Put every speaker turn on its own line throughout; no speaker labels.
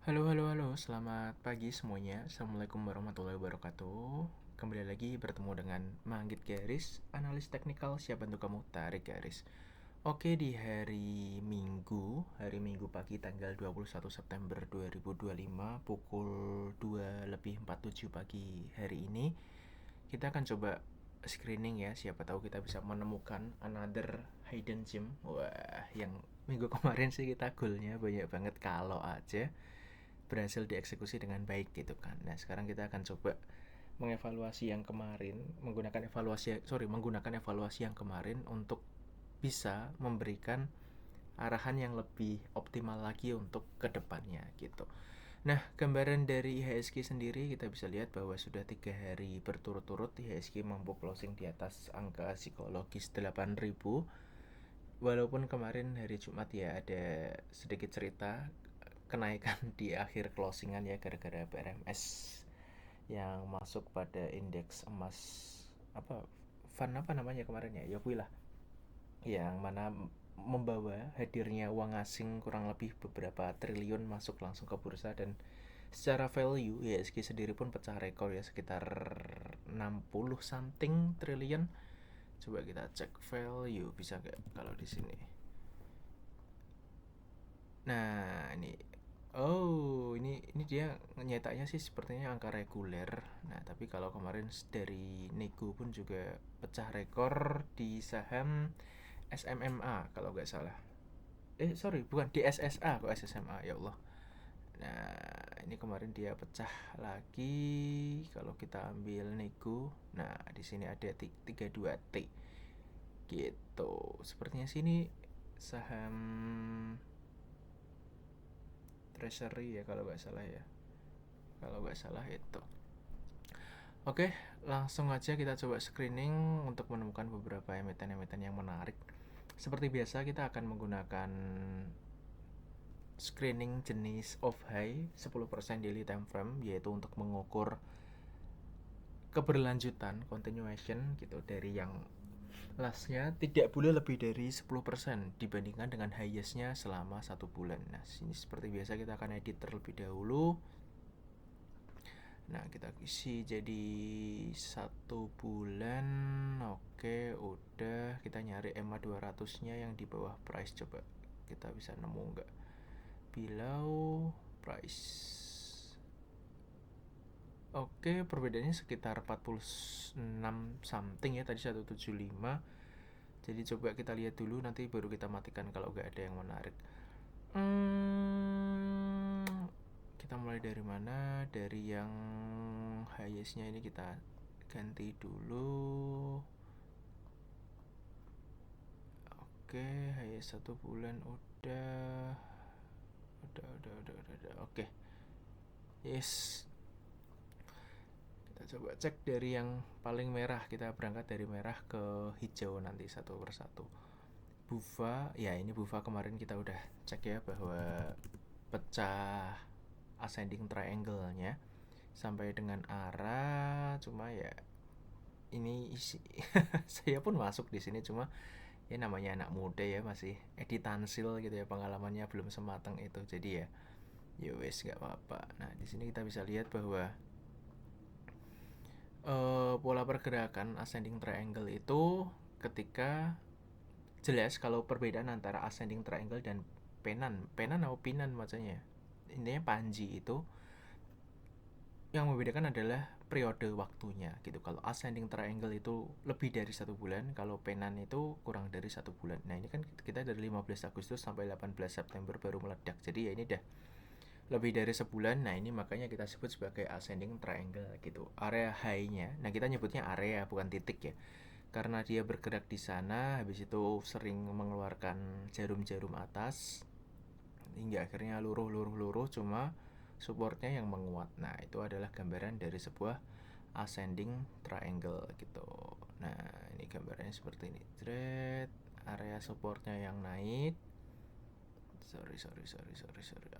Halo, halo, halo. Selamat pagi semuanya. Assalamualaikum warahmatullahi wabarakatuh. Kembali lagi bertemu dengan Manggit Garis, analis teknikal siap bantu kamu tarik garis. Oke, di hari Minggu pagi tanggal 21 September 2025 pukul 2:47 pagi hari ini, kita akan coba screening ya, siapa tahu kita bisa menemukan another hidden gem. Wah, yang minggu kemarin sih kita goalnya banyak banget kalau aja berhasil dieksekusi dengan baik gitu kan. Nah, sekarang kita akan coba mengevaluasi yang kemarin, menggunakan evaluasi yang kemarin untuk bisa memberikan arahan yang lebih optimal lagi untuk kedepannya gitu. Nah, gambaran dari IHSG sendiri kita bisa lihat bahwa sudah 3 hari berturut-turut IHSG mampu closing di atas angka psikologis 8.000. Walaupun kemarin hari Jumat ya ada sedikit cerita kenaikan di akhir closingan ya gara-gara PRMS yang masuk pada indeks emas apa fund apa namanya kemarin ya lah, yang mana membawa hadirnya uang asing kurang lebih beberapa triliun masuk langsung ke bursa, dan secara value IHSG sendiri pun pecah rekor ya sekitar 60 something triliun. Coba kita cek value bisa nggak kalau di sini. Nah, ini dia nyetaknya sih sepertinya angka reguler. Nah, tapi kalau kemarin dari nego pun juga pecah rekor di saham SMMA kalau nggak salah. Sorry, bukan di SSA kok, SSMA ya Allah. Nah, ini kemarin dia pecah lagi kalau kita ambil nego. Nah, di sini ada 32T. Gitu. Sepertinya sini saham treasury ya kalau nggak salah ya, kalau nggak salah itu. Oke, langsung aja kita coba screening untuk menemukan beberapa emiten-emiten yang menarik. Seperti biasa kita akan menggunakan screening jenis off high 10% daily time frame, yaitu untuk mengukur keberlanjutan continuation gitu dari yang lastnya tidak boleh lebih dari 10% dibandingkan dengan highestnya selama 1 bulan. Nah, sini seperti biasa kita akan edit terlebih dahulu. Nah, kita isi jadi 1 bulan. Oke, udah. Kita nyari EMA 200 nya yang di bawah price. Coba kita bisa nemu nggak? Below price. Oke, perbedaannya sekitar 46 something ya, tadi 175. Jadi coba kita lihat dulu, nanti baru kita matikan kalau nggak ada yang menarik. Kita mulai dari mana? Dari yang highestnya ini kita ganti dulu. Oke, highest 1 bulan udah. Oke, yes. Kita coba cek dari yang paling merah. Kita berangkat dari merah ke hijau nanti satu persatu. Bufa, ya ini Bufa kemarin kita udah cek ya bahwa pecah ascending triangle-nya sampai dengan arah, cuma ya ini isi saya pun masuk di sini, cuma ya namanya anak muda ya, masih editansil gitu ya, pengalamannya belum sematang itu, jadi ya wes nggak apa-apa. Nah, di sini kita bisa lihat bahwa pola pergerakan ascending triangle itu ketika jelas kalau perbedaan antara ascending triangle dan penan atau pinan macamnya, intinya panji itu yang membedakan adalah periode waktunya gitu. Kalau ascending triangle itu lebih dari 1 bulan, kalau penan itu kurang dari 1 bulan. Nah, ini kan kita dari 15 Agustus sampai 18 September baru meledak, jadi ya ini dah lebih dari sebulan. Nah, ini makanya kita sebut sebagai ascending triangle gitu. Area high-nya, nah kita nyebutnya area bukan titik ya, karena dia bergerak di sana, habis itu sering mengeluarkan jarum-jarum atas hingga akhirnya luruh, cuma supportnya yang menguat. Nah, itu adalah gambaran dari sebuah ascending triangle gitu. Nah, ini gambarnya seperti ini. Thread area supportnya yang naik.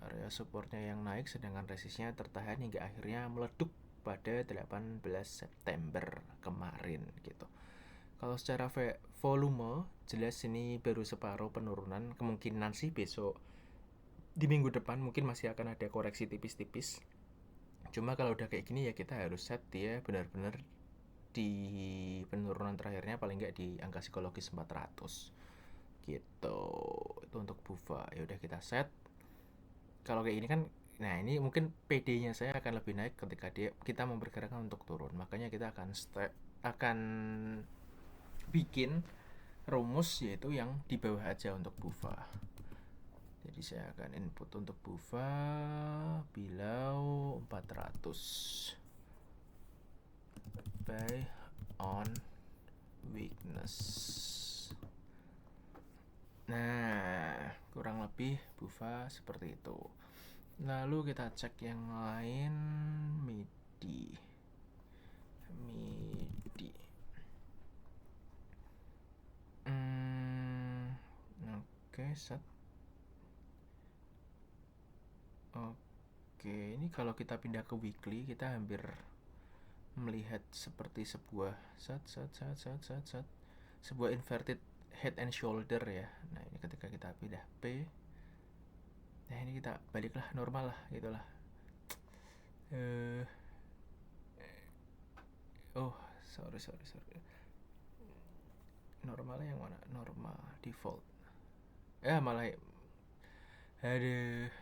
Area supportnya yang naik, sedangkan resistnya tertahan hingga akhirnya meleduk pada 18 September kemarin gitu. Kalau secara volume jelas ini baru separuh penurunan, kemungkinan sih besok Di minggu depan mungkin masih akan ada koreksi tipis-tipis. Cuma kalau udah kayak gini ya kita harus set dia benar-benar di penurunan terakhirnya paling nggak di angka psikologis 400 gitu. Itu untuk BUFA. Ya udah kita set. Kalau kayak gini kan, nah ini mungkin PD-nya saya akan lebih naik ketika kita memperkirakan untuk turun. Makanya kita akan bikin rumus yaitu yang di bawah aja untuk BUFA. Jadi saya akan input untuk BUFA below 400 buy on weakness. Nah, kurang lebih BUFA seperti itu. Lalu kita cek yang lain, MIDI. Oke, set. Oke, ini kalau kita pindah ke weekly, kita hampir melihat seperti sebuah sebuah inverted head and shoulder ya. Nah, ini ketika kita pindah P, nah ini kita baliklah normal lah, gitulah. Sorry. Normalnya yang mana? Normal default. Malah aduh.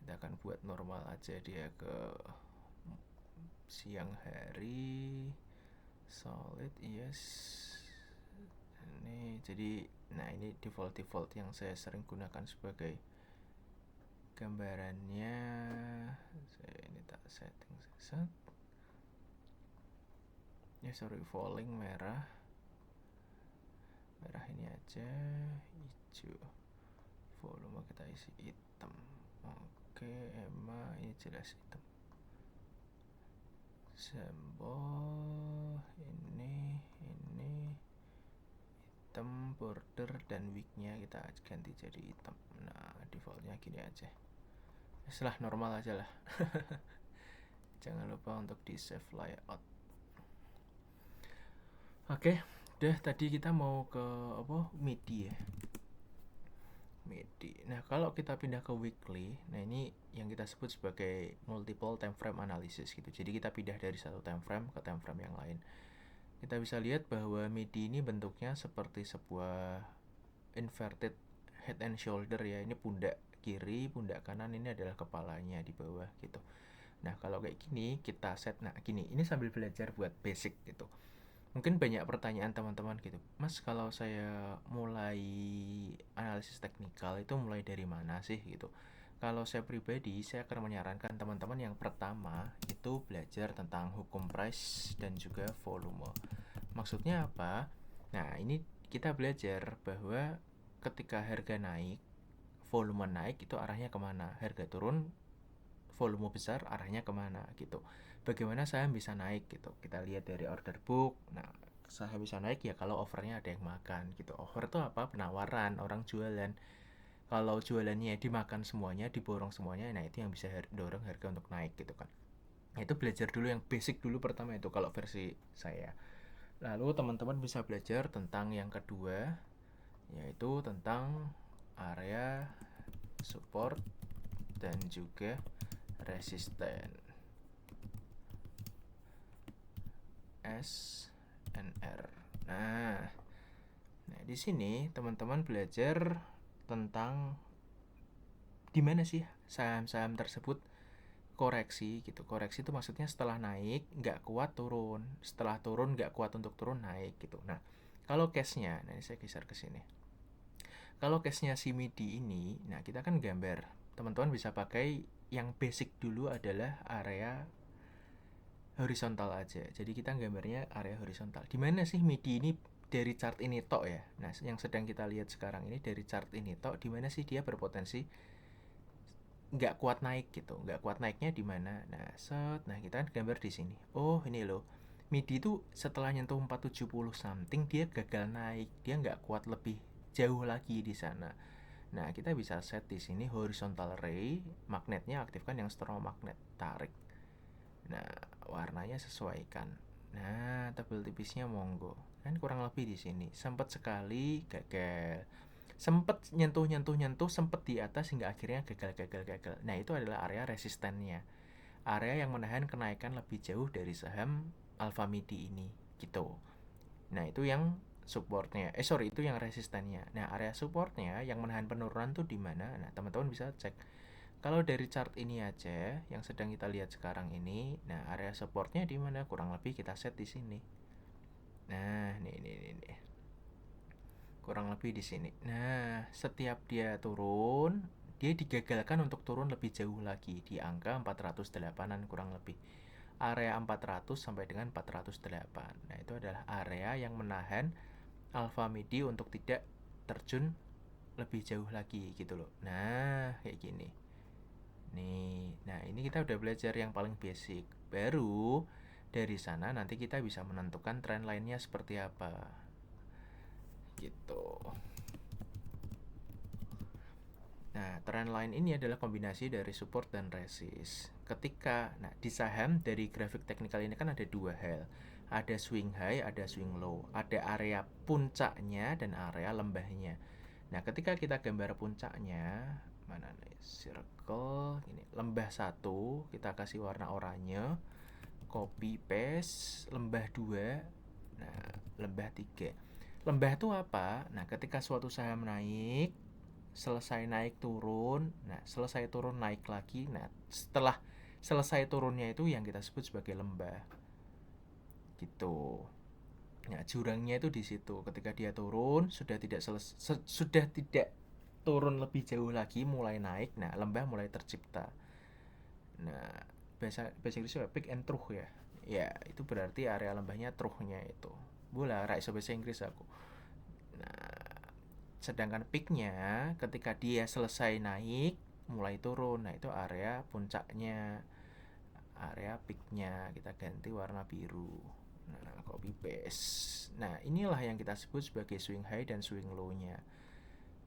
Kita akan buat normal aja dia ke siang hari. Solid, yes. Ini jadi, nah ini default yang saya sering gunakan sebagai gambarannya. Saya ini tak setting set. Falling merah ini aja, hijau. Volume kita isi hitam. Oke, ini jelas hitam. Symbol ini hitam, border dan wignya kita ganti jadi hitam. Nah, defaultnya gini aja. Setelah normal aja lah. Jangan lupa untuk di save layout. Oke, udah tadi kita mau ke MIDI ya. MIDI. Nah, kalau kita pindah ke weekly, nah ini yang kita sebut sebagai multiple time frame analysis gitu. Jadi kita pindah dari satu time frame ke time frame yang lain. Kita bisa lihat bahwa MIDI ini bentuknya seperti sebuah inverted head and shoulder ya. Ini pundak kiri, pundak kanan, ini adalah kepalanya di bawah gitu. Nah, kalau kayak gini kita set, nah gini, ini sambil belajar buat basic gitu. Mungkin banyak pertanyaan teman-teman gitu, Mas, kalau saya mulai analisis teknikal itu mulai dari mana sih gitu. Kalau saya pribadi, saya akan menyarankan teman-teman yang pertama itu belajar tentang hukum price dan juga volume. Maksudnya apa? Nah, ini kita belajar bahwa ketika harga naik, volume naik itu arahnya kemana. Harga turun, volume besar arahnya kemana gitu. Bagaimana saham bisa naik gitu, kita lihat dari order book. Nah, saham bisa naik ya kalau offernya ada yang makan gitu. Offer itu apa? Penawaran, orang jualan. Kalau jualannya dimakan semuanya, diborong semuanya, nah itu yang bisa dorong harga untuk naik gitu kan. Nah, itu belajar dulu yang basic dulu pertama itu kalau versi saya. Lalu teman-teman bisa belajar tentang yang kedua, yaitu tentang area support dan juga resisten. SNR. Nah, di sini teman-teman belajar tentang di mana sih saham-saham tersebut koreksi gitu. Koreksi itu maksudnya setelah naik nggak kuat turun, setelah turun nggak kuat untuk turun naik gitu. Nah, kalau case-nya, nah ini saya geser ke sini. Kalau case-nya si MIDI ini, nah kita kan gambar. Teman-teman bisa pakai yang basic dulu adalah area horizontal aja. Jadi kita gambarnya area horizontal. Di mana sih MIDI ini dari chart ini tok ya? Nah, yang sedang kita lihat sekarang ini dari chart ini tok, di mana sih dia berpotensi nggak kuat naik gitu. Nggak kuat naiknya di mana? Nah, nah kita kan gambar di sini. Oh, ini loh. MIDI itu setelah nyentuh 470 something dia gagal naik. Dia nggak kuat lebih jauh lagi di sana. Nah, kita bisa set di sini horizontal ray, magnetnya aktifkan yang strong magnet, tarik. Nah, warnanya sesuaikan. Nah, tebal tipisnya monggo. Kan kurang lebih di sini. Sempat sekali gagal. Sempat nyentuh, sempat di atas hingga akhirnya gagal. Nah, itu adalah area resistennya. Area yang menahan kenaikan lebih jauh dari saham Alfa Midi ini, gitu. Nah, itu yang supportnya. Itu yang resistennya. Nah, area supportnya yang menahan penurunan tuh di mana? Nah, teman-teman bisa cek. Kalau dari chart ini aja yang sedang kita lihat sekarang ini, nah area supportnya di mana? Kurang lebih kita set di sini. Nah, nih. Kurang lebih di sini. Nah, setiap dia turun, dia digagalkan untuk turun lebih jauh lagi di angka 408-an kurang lebih. Area 400 sampai dengan 408. Nah, itu adalah area yang menahan Alfa Midi untuk tidak terjun lebih jauh lagi gitu loh. Nah, kayak gini. Nih, nah ini kita udah belajar yang paling basic. Baru dari sana nanti kita bisa menentukan tren lainnya seperti apa. Gitu. Nah, trend line ini adalah kombinasi dari support dan resist. Di saham dari grafik teknikal ini kan ada dua hal. Ada swing high, ada swing low. Ada area puncaknya dan area lembahnya. Nah, ketika kita gambar puncaknya, mana nih? Circle, ini lembah 1, kita kasih warna oranye. Copy paste, lembah 2. Nah, lembah 3. Lembah itu apa? Nah, ketika suatu saham naik, selesai naik turun, nah selesai turun naik lagi, nah setelah selesai turunnya itu yang kita sebut sebagai lembah, gitu. Nah jurangnya itu di situ, ketika dia turun sudah tidak turun lebih jauh lagi, mulai naik, nah lembah mulai tercipta. Nah bahasa Inggrisnya peak and trough ya. Ya itu berarti area lembahnya trough-nya itu. Bola raiso bahasa Inggris aku. Nah sedangkan peaknya ketika dia selesai naik mulai turun, nah itu area puncaknya. Area peaknya kita ganti warna biru. Nah, copy paste. Nah, inilah yang kita sebut sebagai swing high dan swing low nya.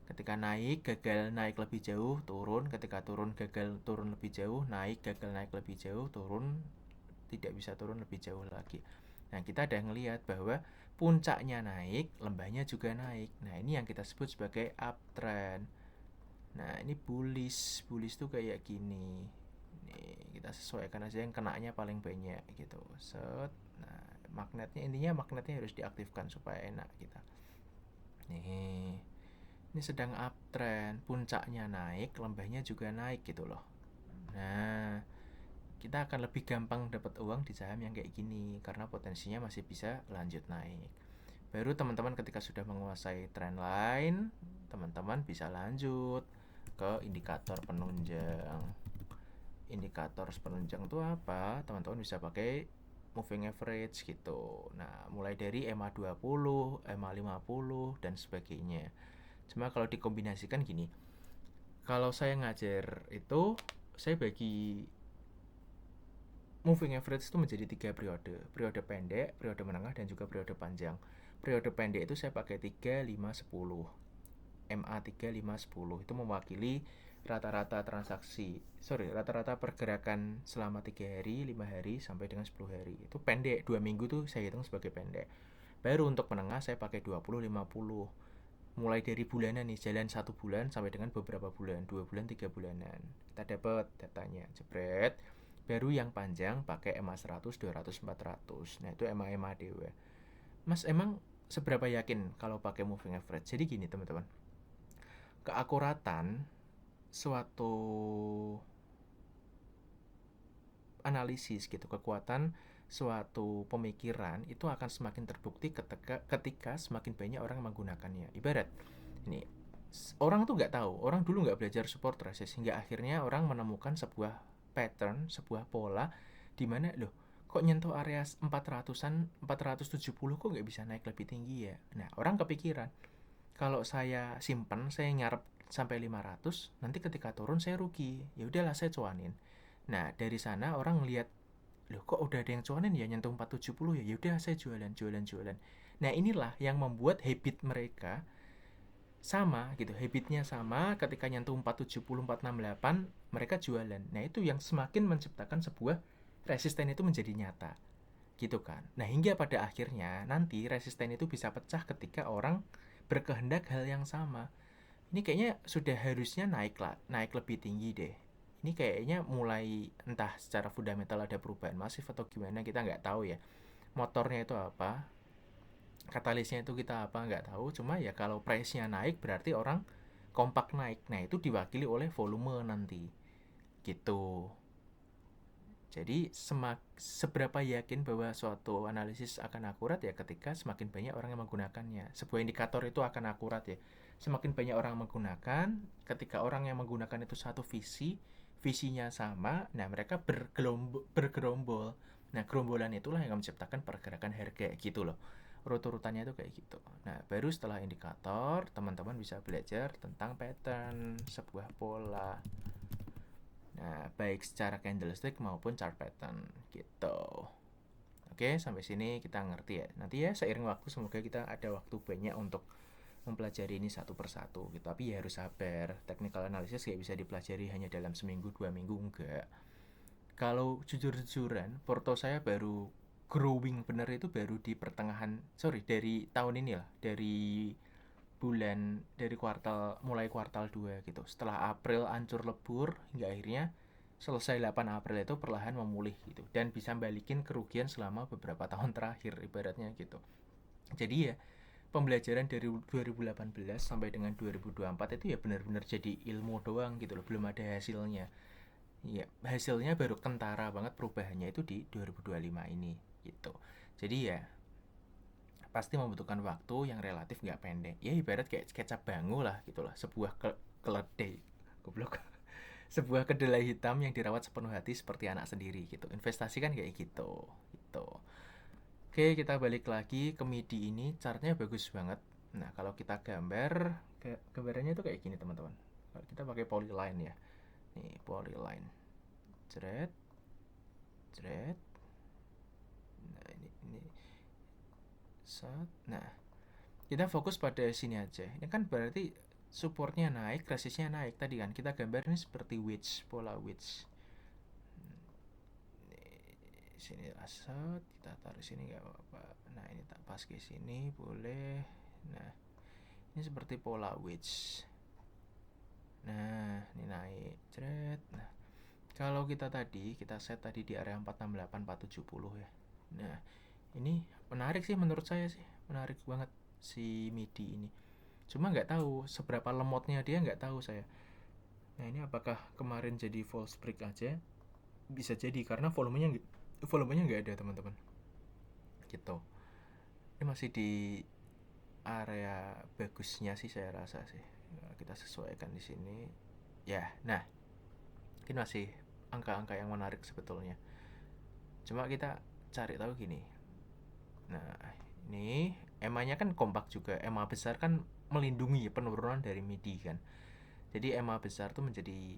Ketika naik gagal naik lebih jauh, turun. Ketika turun gagal turun lebih jauh, naik gagal naik lebih jauh, turun tidak bisa turun lebih jauh lagi. Nah, kita ada ngelihat bahwa puncaknya naik, lembahnya juga naik. Nah, ini yang kita sebut sebagai uptrend. Nah, ini bullish. Bullish tuh kayak gini. Nih, kita sesuaikan aja yang kenanya paling banyak gitu. Set. Nah, magnetnya harus diaktifkan supaya enak kita. Nih. Ini sedang uptrend, puncaknya naik, lembahnya juga naik gitu loh. Nah, kita akan lebih gampang dapat uang di saham yang kayak gini karena potensinya masih bisa lanjut naik. Baru teman-teman ketika sudah menguasai trend line, teman-teman bisa lanjut ke indikator penunjang. Indikator penunjang itu apa? Teman-teman bisa pakai moving average gitu. Nah, mulai dari EMA 20, EMA 50 dan sebagainya. Cuma kalau dikombinasikan gini, kalau saya ngajar itu saya bagi moving average itu menjadi 3 periode. Periode pendek, periode menengah, dan juga periode panjang. Periode pendek itu saya pakai 3, 5, 10. MA 3, 5, 10 itu mewakili rata-rata pergerakan selama 3 hari, 5 hari, sampai dengan 10 hari. Itu pendek, 2 minggu tuh saya hitung sebagai pendek. Baru untuk menengah saya pakai 20, 50. Mulai dari bulanan nih, jalan 1 bulan sampai dengan beberapa bulan, 2 bulan, 3 bulanan. Kita dapat datanya, jebret. Baru yang panjang pakai EMA 100, 200, 400. Nah, itu EMA dewa. Mas, emang seberapa yakin kalau pakai moving average? Jadi gini, teman-teman. Keakuratan suatu analisis gitu, kekuatan suatu pemikiran itu akan semakin terbukti ketika semakin banyak orang menggunakannya. Ibarat ini, orang tuh nggak tahu, orang dulu nggak belajar support resist hingga akhirnya orang menemukan sebuah pattern, sebuah pola di mana loh kok nyentuh area 400-an, 470 kok nggak bisa naik lebih tinggi ya. Nah, orang kepikiran kalau saya simpen, saya nyarap sampai 500, nanti ketika turun saya rugi. Ya udahlah saya cuanin. Nah, dari sana orang lihat, loh kok udah ada yang cuanin ya nyentuh 470 ya. Ya udah saya jualan. Nah, inilah yang membuat habit mereka sama gitu. Habitnya sama, ketika nyentuh 470, 468 mereka jualan. Nah, itu yang semakin menciptakan sebuah resisten itu menjadi nyata. gitu kan. Nah, hingga pada akhirnya nanti resisten itu bisa pecah ketika orang berkehendak hal yang sama. Ini kayaknya sudah harusnya naik lebih tinggi deh. Ini kayaknya mulai entah secara fundamental ada perubahan masif atau gimana, kita nggak tahu ya. Motornya itu apa, katalisnya itu kita apa nggak tahu. Cuma ya kalau price-nya naik berarti orang kompak naik. Nah, itu diwakili oleh volume nanti gitu. Jadi seberapa yakin bahwa suatu analisis akan akurat ya ketika semakin banyak orang yang menggunakannya. Sebuah indikator itu akan akurat ya. Semakin banyak orang menggunakan, ketika orang yang menggunakan itu satu visinya sama, nah mereka bergerombol. Nah, gerombolan itulah yang menciptakan pergerakan harga gitu loh. Urut-urutannya itu kayak gitu. Nah, baru setelah indikator, teman-teman bisa belajar tentang pattern, sebuah pola. Nah, baik secara candlestick maupun chart pattern gitu. Oke, sampai sini kita ngerti ya. Nanti ya seiring waktu semoga kita ada waktu banyak untuk mempelajari ini satu persatu gitu. Tapi ya harus sabar. Technical analysis gak bisa dipelajari hanya dalam seminggu 2 minggu, enggak. Kalau jujur-jujuran, porto saya baru growing bener itu baru di pertengahan, dari tahun ini lah, dari mulai kuartal 2 gitu. Setelah April ancur lebur hingga akhirnya selesai 8 April itu perlahan memulih gitu dan bisa balikin kerugian selama beberapa tahun terakhir ibaratnya gitu. Jadi ya pembelajaran dari 2018 sampai dengan 2024 itu ya benar-benar jadi ilmu doang gitu loh, belum ada hasilnya. Ya, hasilnya baru kentara banget perubahannya itu di 2025 ini gitu. Jadi ya pasti membutuhkan waktu yang relatif nggak pendek. Ya ibarat kayak kecap bangu lah gitulah, sebuah keledai, goblok, sebuah kedelai hitam yang dirawat sepenuh hati seperti anak sendiri gitu. Investasi kan kayak gitu gitu. Oke, kita balik lagi ke MIDI ini, chartnya bagus banget. Nah, kalau kita gambarannya itu kayak gini teman-teman. Kalau kita pakai polyline ya, nih polyline, jret jret. Nah, ini set. Nah, kita fokus pada sini aja. Ini kan berarti supportnya naik, resistnya naik. Tadi kan kita gambar ini seperti wedge, pola wedge. Sini set, kita taruh sini nggak apa-apa. Nah, ini tak pas ke sini boleh. Nah, ini seperti pola wedge. Nah, ini naik, jret. Nah, kalau kita set tadi di area 468 470 ya. Nah, ini menarik sih menurut saya sih, menarik banget si MIDI ini. Cuma nggak tahu seberapa lemotnya dia, nggak tahu saya. Nah, ini apakah kemarin jadi false break aja? Bisa jadi karena volumenya nggak ada teman-teman. Gitu. Ini masih di area bagusnya sih saya rasa sih. Nah, kita sesuaikan di sini. Ya, nah ini masih angka-angka yang menarik sebetulnya. Cuma kita cari tahu gini. Nah, ini EMA-nya kan kompak juga. EMA besar kan melindungi penurunan dari MIDI kan. Jadi EMA besar tuh menjadi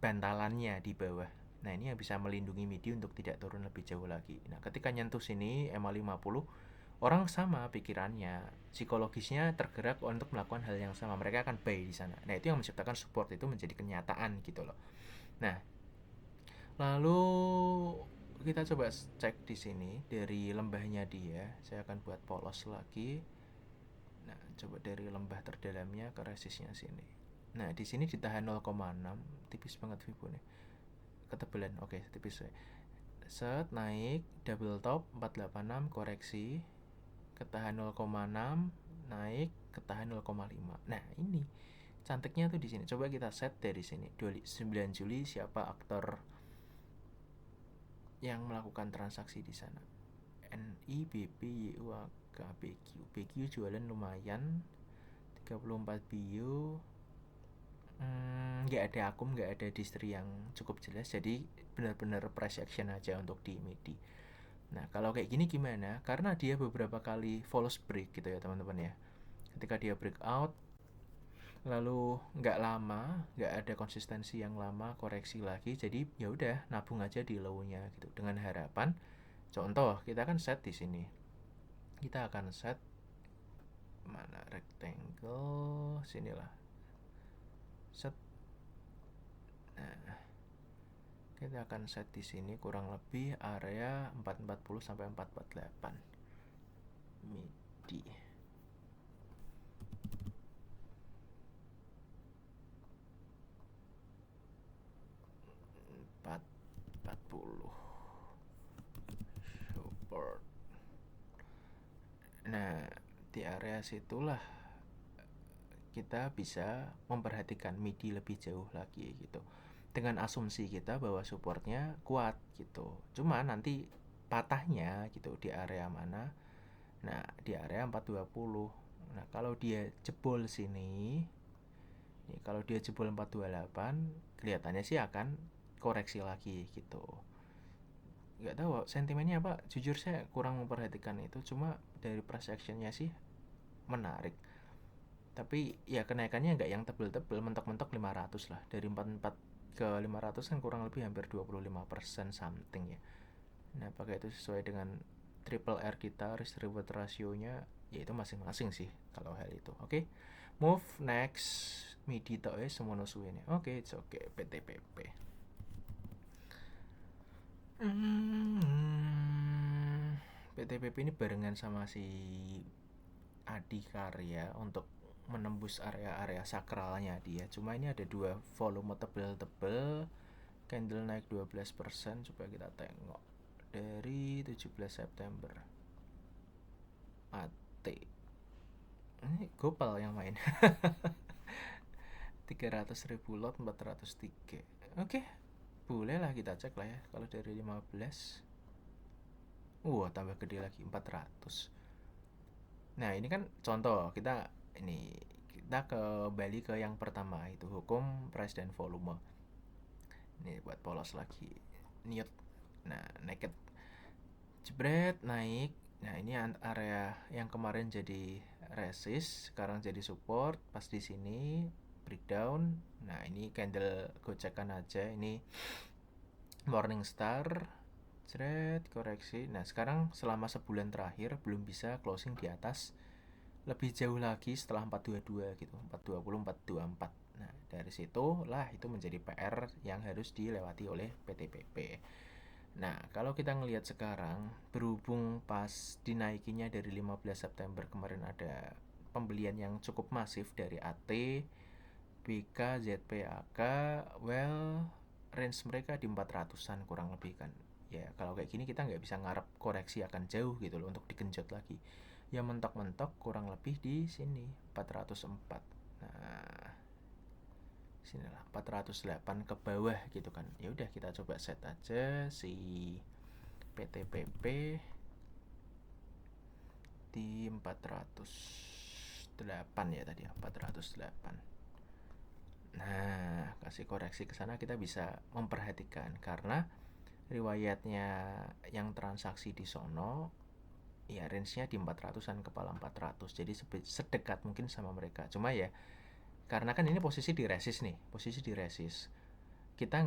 bantalannya di bawah. Nah, ini yang bisa melindungi MIDI untuk tidak turun lebih jauh lagi. Nah, ketika nyentuh sini EMA 50, orang sama pikirannya, psikologisnya tergerak untuk melakukan hal yang sama. Mereka akan buy di sana. Nah, itu yang menciptakan support itu menjadi kenyataan gitu loh. Nah, lalu kita coba cek di sini dari lembahnya dia. Saya akan buat polos lagi. Nah, coba dari lembah terdalamnya ke resistnya sini. Nah, di sini ditahan 0,6, tipis banget Fibonacci. Ketebalan, oke, tipis ya. Set naik double top 486 koreksi, ketahan 0,6, naik ketahan 0,5. Nah, ini cantiknya tuh di sini. Coba kita set dari sini. 9 Juli siapa aktor yang melakukan transaksi di sana? NI, BP, YUAK, BQ. BQ jualan lumayan 34 bio. Nggak ada akum, nggak ada distri yang cukup jelas, jadi benar-benar price action aja untuk di MIDI. Nah, kalau kayak gini gimana? Karena dia beberapa kali false break gitu ya teman-teman ya. Ketika dia breakout, lalu nggak lama, nggak ada konsistensi yang lama, koreksi lagi, jadi ya udah nabung aja di low-nya gitu. Dengan harapan, contoh kita kan set di sini, kita akan set mana rectangle sinilah, set. Nah, Kita akan set di sini kurang lebih area 440 sampai 448 MIDI. 440 support. Nah, di area situlah kita bisa memperhatikan MIDI lebih jauh lagi gitu, dengan asumsi kita bahwa supportnya kuat gitu. Cuma nanti patahnya gitu di area mana? Nah, di area 420. Nah, kalau dia jebol sini, nih, kalau dia jebol 428, kelihatannya sih akan koreksi lagi gitu. Nggak tahu sentimennya apa, jujur saya kurang memperhatikan itu. Cuma dari price actionnya sih menarik. Tapi ya kenaikannya nggak yang tebel-tebel, mentok-mentok 500 lah. Dari 44 ke 500 kan kurang lebih hampir 25% something ya. Nah, apakah itu sesuai dengan triple R kita, risk reward rasionya? Ya itu masing-masing sih kalau hal itu. Oke. Move next. MIDI tok semono suwene. Oke, it's okay. PTPP. PTPP ini barengan sama si Adi Karya untuk menembus area-area sakralnya dia. Cuma ini ada dua volume tebel-tebel, candle naik 12%. Coba kita tengok dari 17 September. AT ini Gopal yang main. 300.000 lot 403. Oke, boleh lah kita cek lah ya. Kalau dari 15, tambah gede lagi 400. Nah, ini kan contoh kita kembali ke yang pertama, itu hukum price dan volume. Ini buat polos lagi. Niat. Nah, naked. Jebret naik. Nah, ini area yang kemarin jadi resist, sekarang jadi support. Pas di sini breakdown. Nah, ini candle gocekan aja. Ini Morningstar. Jebret koreksi. Nah, sekarang selama sebulan terakhir belum bisa closing di atas lebih jauh lagi setelah 422 gitu, 420, 424. Nah, dari situ lah itu menjadi PR yang harus dilewati oleh PTPP. Nah, kalau kita ngelihat sekarang, berhubung pas dinaikinya dari 15 September kemarin ada pembelian yang cukup masif dari AT, BK, ZPAK, range mereka di 400-an kurang lebih kan. Ya, kalau kayak gini kita nggak bisa ngarep koreksi akan jauh gitu loh untuk digenjot lagi. Ya mentok-mentok kurang lebih di sini 404. Nah, sinilah 408 ke bawah gitu kan. Ya udah kita coba set aja si PTPP di 408 ya tadi ya, 408. Nah, kasih koreksi ke sana kita bisa memperhatikan karena riwayatnya yang transaksi di sono ya range-nya di 400-an, kepala 400. Jadi sedekat mungkin sama mereka. Cuma ya karena kan ini posisi di resist nih, kita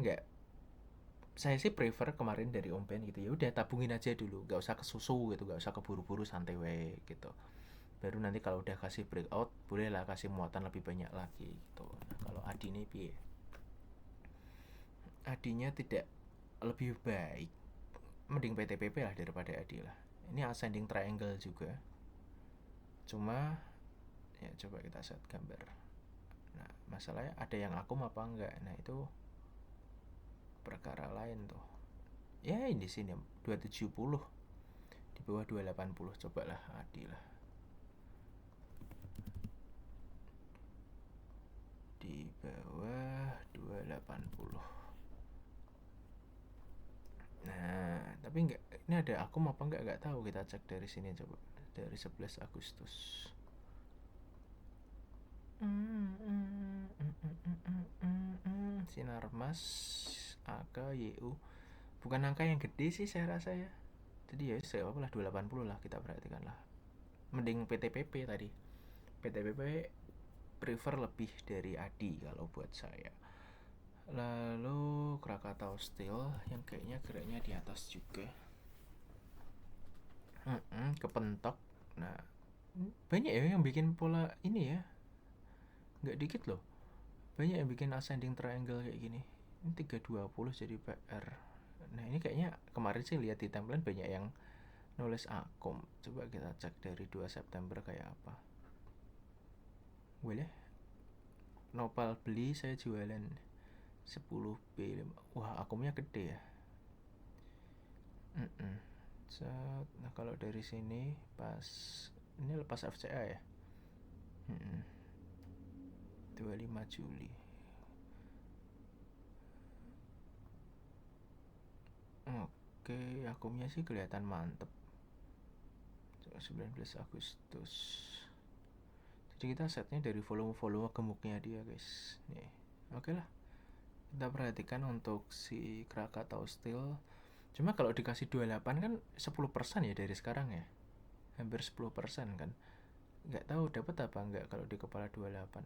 saya sih prefer kemarin dari Om Ben gitu, ya udah tabungin aja dulu, nggak usah kesusu gitu, nggak usah keburu-buru, santai we gitu. Baru nanti kalau udah kasih breakout bolehlah kasih muatan lebih banyak lagi gitu. Nah, kalau Adi ini piye? Adinya tidak lebih baik, mending PTPP lah daripada Adi lah. Ini ascending triangle juga, cuma ya coba kita set gambar. Nah, masalahnya ada yang akum apa enggak? Nah, itu perkara lain tuh. Ya, ini sini 270 di bawah 280. Cobalah Adi lah. Di bawah 280. Nah, tapi enggak, ini ada akum apa enggak tahu, kita cek dari sini coba. Dari 11 Agustus. Sinarmas AKYU. Bukan angka yang gede sih saya rasa ya. Jadi ya saya apa lah 280 lah kita perhatikan lah. Mending PTPP tadi. PTPP prefer lebih dari Adi kalau buat saya. Lalu Krakatau Steel yang kayaknya geraknya di atas juga. Kepentok. Nah, banyak ya yang bikin pola ini ya. Nggak dikit loh. Banyak yang bikin ascending triangle kayak gini. Ini 320 jadi PR. Nah ini kayaknya kemarin sih lihat di timeline banyak yang nulis akum. Coba kita cek dari 2 September kayak apa. Boleh? Nopal beli, saya jualan 10B. Wah akumnya gede ya. Nah kalau dari sini pas ini lepas FCA ya. 25 Juli. Oke, akumnya sih kelihatan mantep. 19 Agustus. Jadi kita setnya dari volume gemuknya dia guys. Nih, oke lah. Kita perhatikan untuk si Krakatau Steel. Cuma kalau dikasih 28 kan 10% ya dari sekarang ya. Hampir 10% kan. Nggak tahu dapat apa nggak kalau di kepala 28.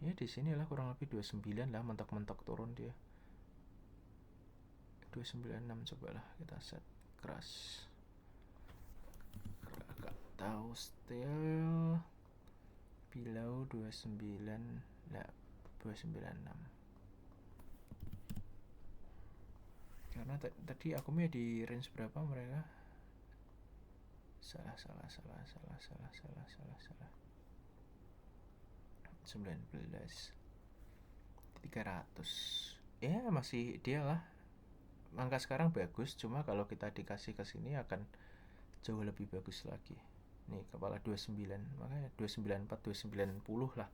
Ya di sini lah kurang lebih 29 lah, mentok-mentok turun dia. 296 cobalah kita set keras. Krakatau Steel below 29 lah, 296. Karena tadi akumnya di range berapa mereka? Salah 19 300 ya masih dia lah. Angka sekarang bagus, cuma kalau kita dikasih ke sini akan jauh lebih bagus lagi. Nih kepala 29, makanya 294 290 lah.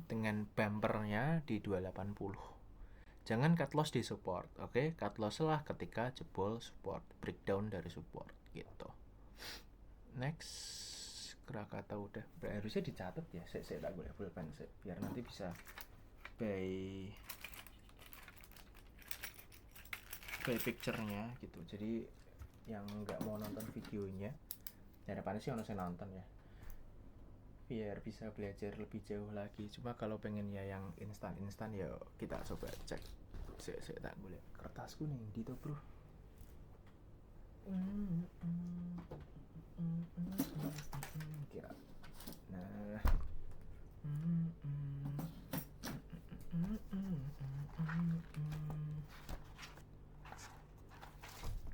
Dengan bumpernya di 280. Jangan cut loss di support, oke? Cut loss lah ketika jebol support, breakdown dari support gitu. Next, Krakatau udah harusnya dicatat ya. Saya tak boleh pulpen biar nanti bisa by picture-nya gitu. Jadi yang nggak mau nonton videonya, harapannya sih orang saya nonton ya, biar bisa belajar lebih jauh lagi. Cuma kalau pengen ya yang instan ya kita coba cek. Saya tak boleh kertasku nih gitu bro. Kira nah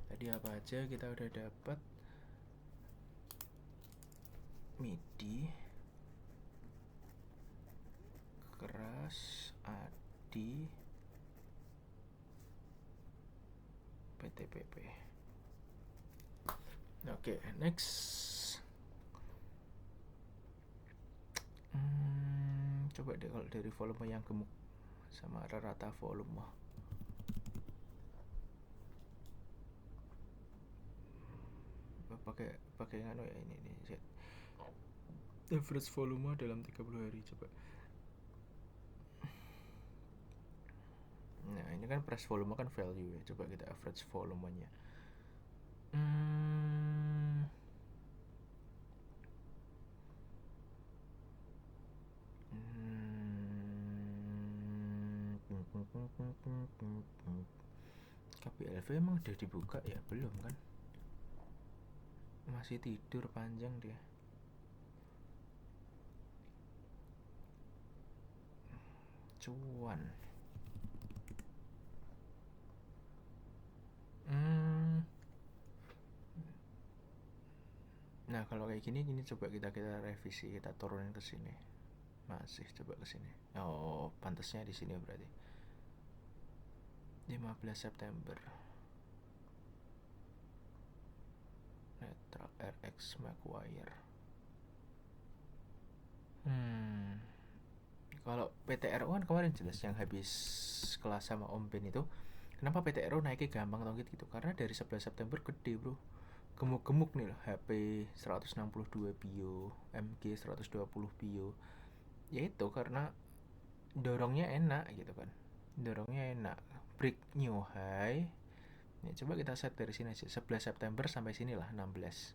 tadi apa aja kita udah dapat. MIDI keras, ADI, PTPP. Oke, next. Coba deh kalau dari volume yang gemuk sama rata volume. Pakai yang ya ini set. Average volume dalam 30 hari coba. Nah, ini kan price volume kan value ya. Coba kita average volumenya. KPLV emang udah dibuka ya? Belum kan? Masih tidur panjang dia. Cuan. Nah kalau kayak gini coba kita revisi, kita turunin ke sini. Masih coba ke sini. Oh, pantasnya di sini berarti. 15 September. Netra RX Maguire. Kalau PTRO kan kemarin jelas yang habis kelas sama Om Ben itu. Kenapa PTRO naiknya gampang tau gitu? Karena dari 11 September gede bro. Gemuk-gemuk nih lah, HP 162 bio, MG 120 bio. Ya itu karena dorongnya enak gitu kan. Dorongnya enak. Break new high. Ya, coba kita set dari sini aja. 11 September sampai sini lah 16.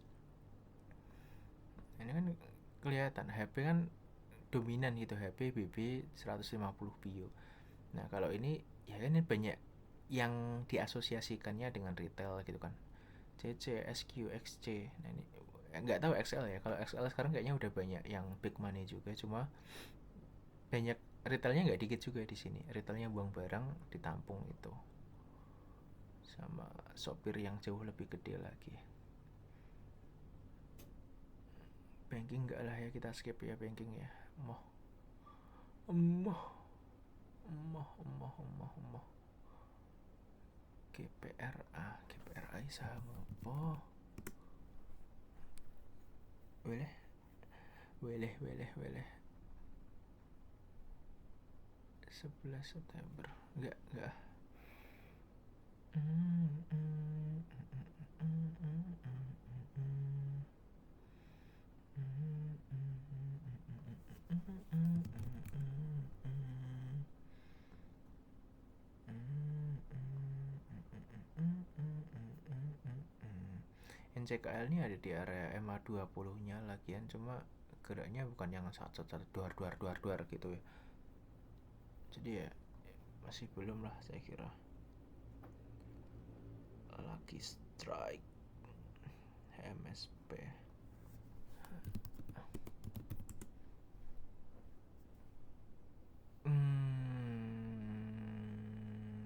Ini kan kelihatan HP kan dominan gitu, HP BB 150 bio. Nah kalau ini ya kan ini banyak yang diasosiasikannya dengan retail gitu kan. CC, SQ, XC. Nah ini nggak tahu XL ya. Kalau XL sekarang kayaknya udah banyak yang big money juga. Cuma banyak retailnya nggak dikit juga di sini. Retailnya buang barang ditampung itu, sama sopir yang jauh lebih gede lagi. Banking nggak lah ya, kita skip ya banking ya. Emoh, emoh, emoh, emoh, emoh, emoh. GPRA saham apa? Boleh, boleh. 11 September. Enggak. NCKL ini ada di area MA20 nya lagian, cuma geraknya bukan yang sat duar gitu ya. Jadi ya masih belum lah saya kira. Lucky Strike MSP.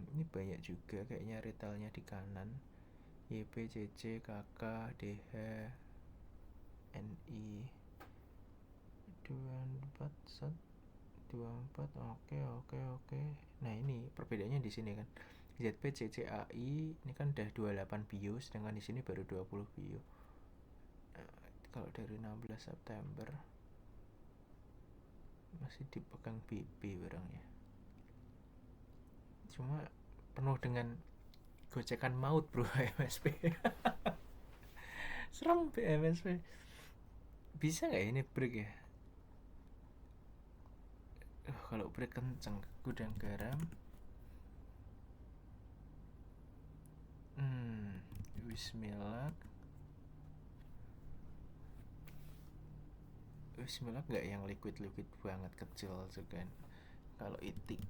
Ini banyak juga kayaknya retailnya di kanan. YPCC, KK, DH, NI 24 24. Oke. Nah, ini perbedaannya di sini kan. ZPCCAI ini kan udah 28 bio, sedangkan di sini baru 20 bio. Nah, kalau dari 16 September masih dipegang BB barangnya. Cuma penuh dengan gocekan maut bro MSP. Serem MSP. Bisa nggak ini break ya? Kalau break kenceng, gudang garam. Bismillah nggak yang liquid banget kecil tuh kan. Kalau itik,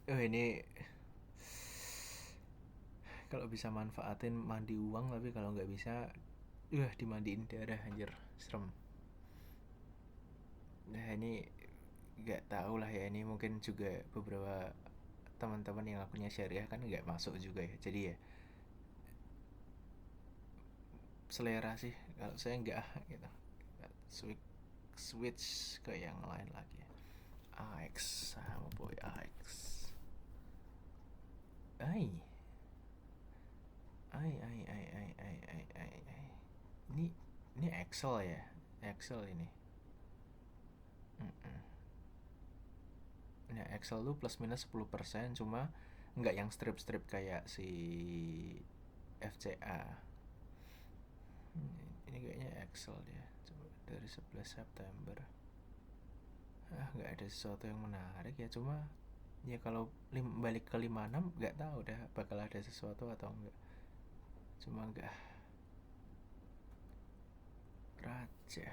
ini kalau bisa manfaatin mandi uang, tapi kalau nggak bisa, dimandiin darah anjir, serem. Nah ini nggak tahu lah ya, ini mungkin juga beberapa teman-teman yang akunnya syariah kan nggak masuk juga ya, jadi ya selera sih. Kalau saya nggak gitu, switch ke yang lain lagi. AX sama boy AX. Ai. Ini Excel ya, Excel ini. Nah, Excel lu plus minus 10%, cuma nggak yang strip-strip kayak si FCA. Ini kayaknya Excel dia. Coba dari 11 September. Nggak ada sesuatu yang menarik ya, cuma ya kalau balik ke 56 nggak tahu dah bakal ada sesuatu atau enggak. Cuma nggak raja.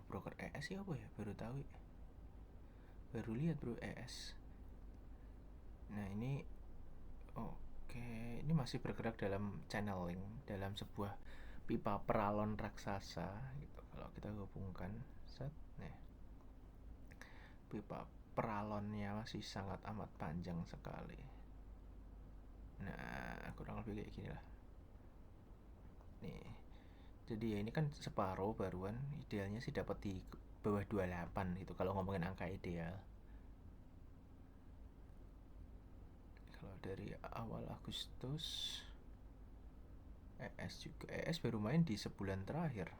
Broker ES sih apa ya, baru tahu ya, baru lihat bro ES. Nah ini oke, ini masih bergerak dalam channeling, dalam sebuah pipa peralon raksasa gitu. Kalau kita hubungkan set, nih pipa peralonnya masih sangat amat panjang sekali. Nah, kurang lebih kayak gini lah. Nih, jadi ya ini kan separuh baruan, idealnya sih dapat di bawah 28 gitu kalau ngomongin angka ideal. Kalau dari awal Agustus, ES baru main di sebulan terakhir.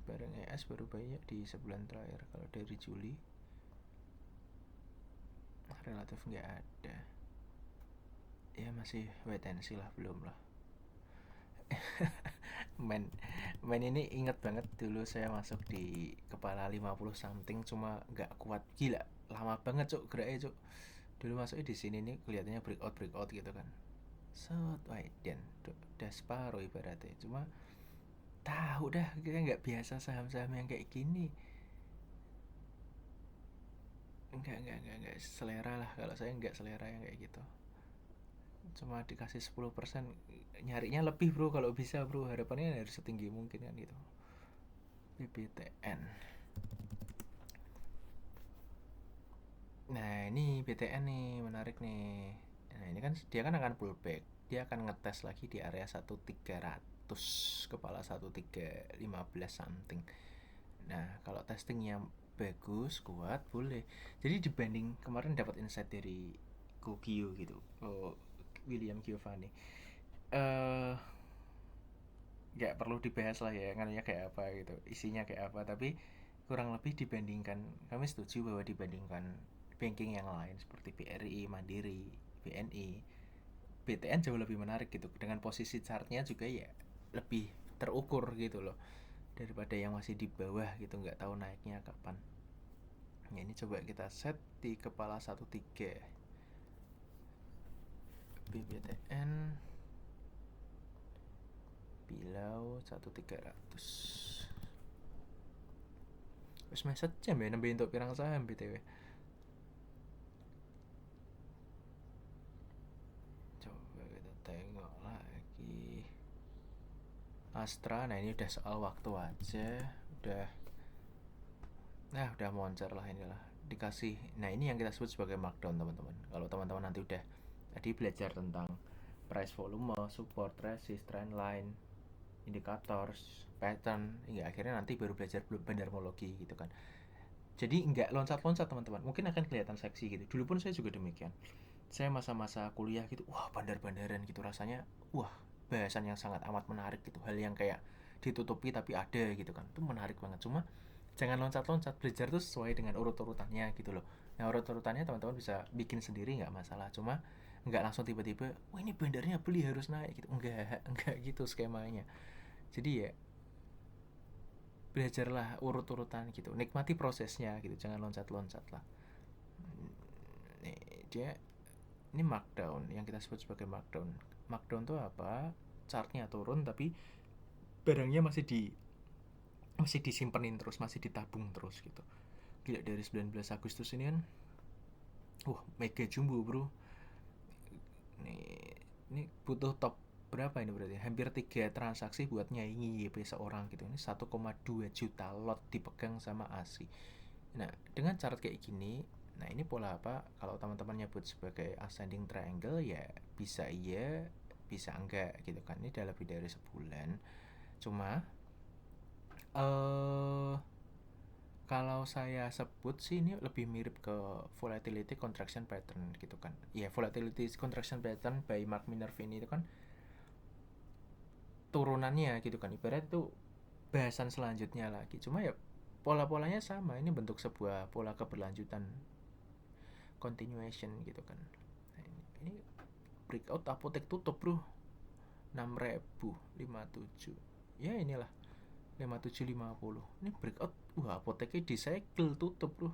Bareng ES baru banyak di sebulan terakhir. Kalau dari Juli relatif nggak ada. Ya masih wait and see lah, belum lah. main ini inget banget dulu saya masuk di kepala 50 something, cuma nggak kuat, gila lama banget cuk geraknya cuk. Dulu masuknya di sini nih kelihatannya breakout gitu kan, set dan udah separuh ibaratnya. Cuma tahu dah kita nggak biasa saham-saham yang kayak gini, enggak selera lah. Kalau saya enggak selera yang kayak gitu. Cuma dikasih 10%, nyarinya lebih bro kalau bisa bro, harapannya harus setinggi mungkin kan gitu. BBTN. Nah ini BTN nih menarik nih. Nah ini kan dia kan akan pullback, dia akan ngetes lagi di area 1300 kepala 1315 something. Nah kalau testingnya bagus kuat boleh. Jadi dibanding kemarin dapat insight dari Kogio gitu, William Giovanni, eh nggak perlu dibahas lah ya nganunya kayak apa gitu, isinya kayak apa, tapi kurang lebih dibandingkan, kami setuju bahwa dibandingkan banking yang lain seperti BRI, Mandiri, BNI, BTN jauh lebih menarik gitu, dengan posisi chartnya juga ya lebih terukur gitu loh daripada yang masih di bawah gitu, nggak tahu naiknya kapan. Ya ini coba kita set di kepala 13 BBTN below 1300. Wis message jam ya nembe untuk pirang saham BTW. Coba kita tengok lagi. Astra, nah ini udah soal waktu aja. Udah moncer lah inilah. Dikasih. Nah, ini yang kita sebut sebagai markdown, teman-teman. Kalau teman-teman nanti udah tadi belajar tentang price volume, support, resist, trend line, indicators, pattern, hingga akhirnya nanti baru belajar bandarmologi gitu kan. Jadi nggak loncat-loncat teman-teman, mungkin akan kelihatan seksi gitu. Dulu pun saya juga demikian. Saya masa-masa kuliah gitu, wah bandar-bandaran gitu rasanya, wah bahasan yang sangat amat menarik gitu. Hal yang kayak ditutupi tapi ada gitu kan, itu menarik banget. Cuma jangan loncat-loncat, belajar tuh sesuai dengan urut-urutannya gitu loh. Nah urut-urutannya teman-teman bisa bikin sendiri nggak masalah. Cuma nggak langsung tiba-tiba, wah ini bandarnya beli harus naik gitu. Enggak gitu skemanya. Jadi ya belajarlah urut-urutan gitu, nikmati prosesnya gitu, jangan loncat-loncat lah. Nih dia, ini markdown yang kita sebut sebagai markdown. Markdown tuh apa? Chartnya turun tapi barangnya masih disimpenin terus, masih ditabung terus gitu. Gila, dari 19 Agustus ini kan mega jumbo bro. Ini butuh top berapa ini berarti? Hampir 3 transaksi buat nyaingi YP seorang gitu. Ini 1,2 juta lot dipegang sama ASI. Nah, dengan chart kayak gini, nah ini pola apa? Kalau teman-teman nyebut sebagai ascending triangle ya bisa iya, bisa enggak gitu kan. Ini udah lebih dari sebulan. Cuma kalau saya sebut sih ini lebih mirip ke volatility contraction pattern gitu kan. Ya, volatility contraction pattern by Mark Minervini itu kan turunannya gitu kan. Ibarat itu bahasan selanjutnya lagi. Cuma ya pola-polanya sama. Ini bentuk sebuah pola keberlanjutan, continuation gitu kan. Nah, ini breakout apotek tutup bro, 6.057. Ya inilah 5750. Ini breakout, apoteknya disegel tutup bro.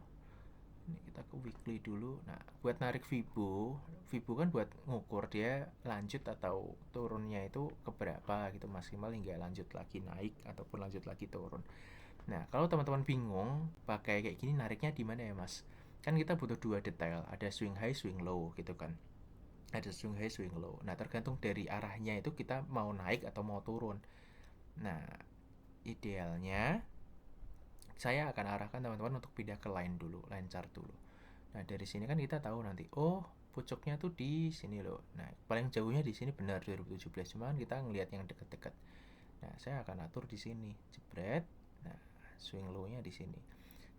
Ini kita ke weekly dulu. Nah buat narik Fibo kan buat ngukur dia lanjut atau turunnya itu keberapa gitu, maksimal hingga lanjut lagi naik ataupun lanjut lagi turun. Nah kalau teman-teman bingung pakai kayak gini nariknya di mana ya mas, kan kita butuh 2 detail, ada swing high swing low gitu kan, ada swing high swing low. Nah tergantung dari arahnya itu kita mau naik atau mau turun. Nah idealnya saya akan arahkan teman-teman untuk pindah ke line dulu, line chart dulu. Nah dari sini kan kita tahu nanti, pucuknya tuh di sini loh. Nah paling jauhnya di sini benar 2017, cuman kita ngelihat yang dekat-dekat. Nah saya akan atur di sini, jebret. Nah swing low-nya di sini.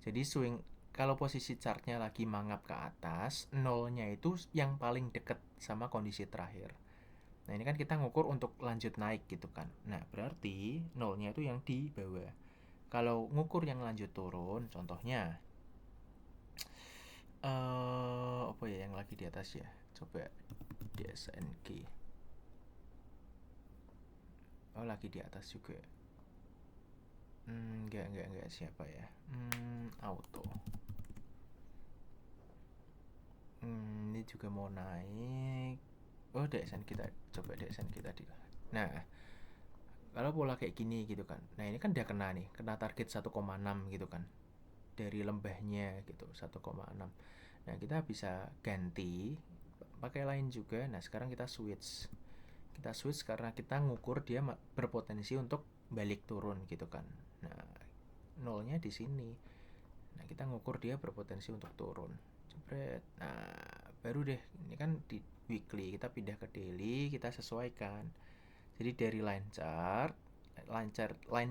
Jadi swing, kalau posisi chartnya lagi mangap ke atas, nolnya itu yang paling dekat sama kondisi terakhir. Nah ini kan kita ngukur untuk lanjut naik gitu kan. Nah berarti nolnya itu yang di bawah. Kalau ngukur yang lanjut turun, contohnya apa ya yang lagi di atas ya? Coba DSNG. Lagi di atas juga. Enggak siapa ya? Auto. Ini juga mau naik. DSN kita, coba DSN kita tadi. Nah, kalau pola kayak gini gitu kan. Nah, ini kan dia kena nih, kena target 1,6 gitu kan. dari lembahnya gitu 1,6. Nah kita bisa ganti pakai lain juga. Nah sekarang kita switch karena kita ngukur dia berpotensi untuk balik turun gitu kan. Nah nolnya di sini. Nah kita ngukur dia berpotensi untuk turun. Jebret. Nah baru deh, ini kan di weekly, kita pindah ke daily, kita sesuaikan. Jadi dari line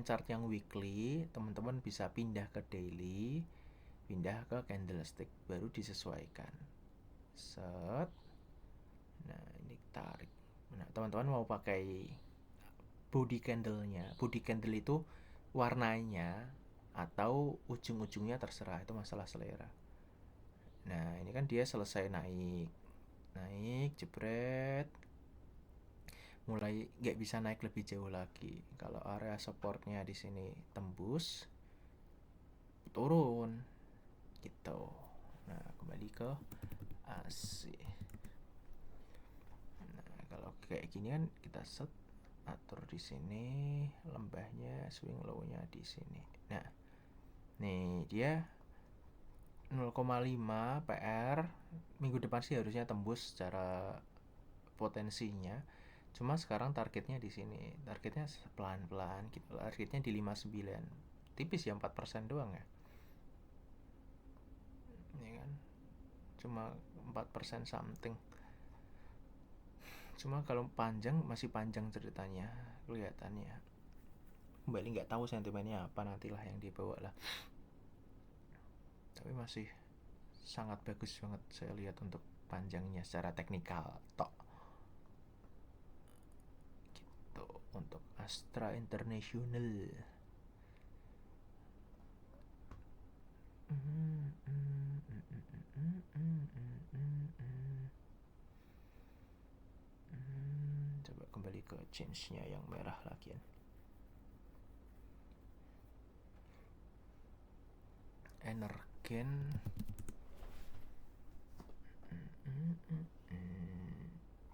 chart yang weekly, teman-teman bisa pindah ke daily, pindah ke candlestick, baru disesuaikan. Set. Nah ini tarik. Nah teman-teman mau pakai body candle-nya. Body candle itu warnanya atau ujung-ujungnya terserah, itu masalah selera. Nah ini kan dia selesai naik jebret, mulai nggak bisa naik lebih jauh lagi. Kalau area supportnya di sini tembus, turun gitu. Nah kembali ke AC. Nah kalau kayak gini kan kita set, atur di sini, lembahnya swing low-nya di sini. Nah nih dia 0,5 PR, minggu depan sih harusnya tembus secara potensinya. Cuma sekarang targetnya di sini, targetnya pelan-pelan gitu, targetnya di 59, tipis ya, 4% doang ya, ya kan, cuma 4% something. Cuma kalau panjang, masih panjang ceritanya kelihatannya. Kembali nggak tahu sentimennya apa, nantilah yang dibawa lah. Tapi masih sangat bagus banget saya lihat untuk panjangnya secara teknikal tok. Gitu untuk Astra International. Coba kembali ke change-nya yang merah lagi. Energen.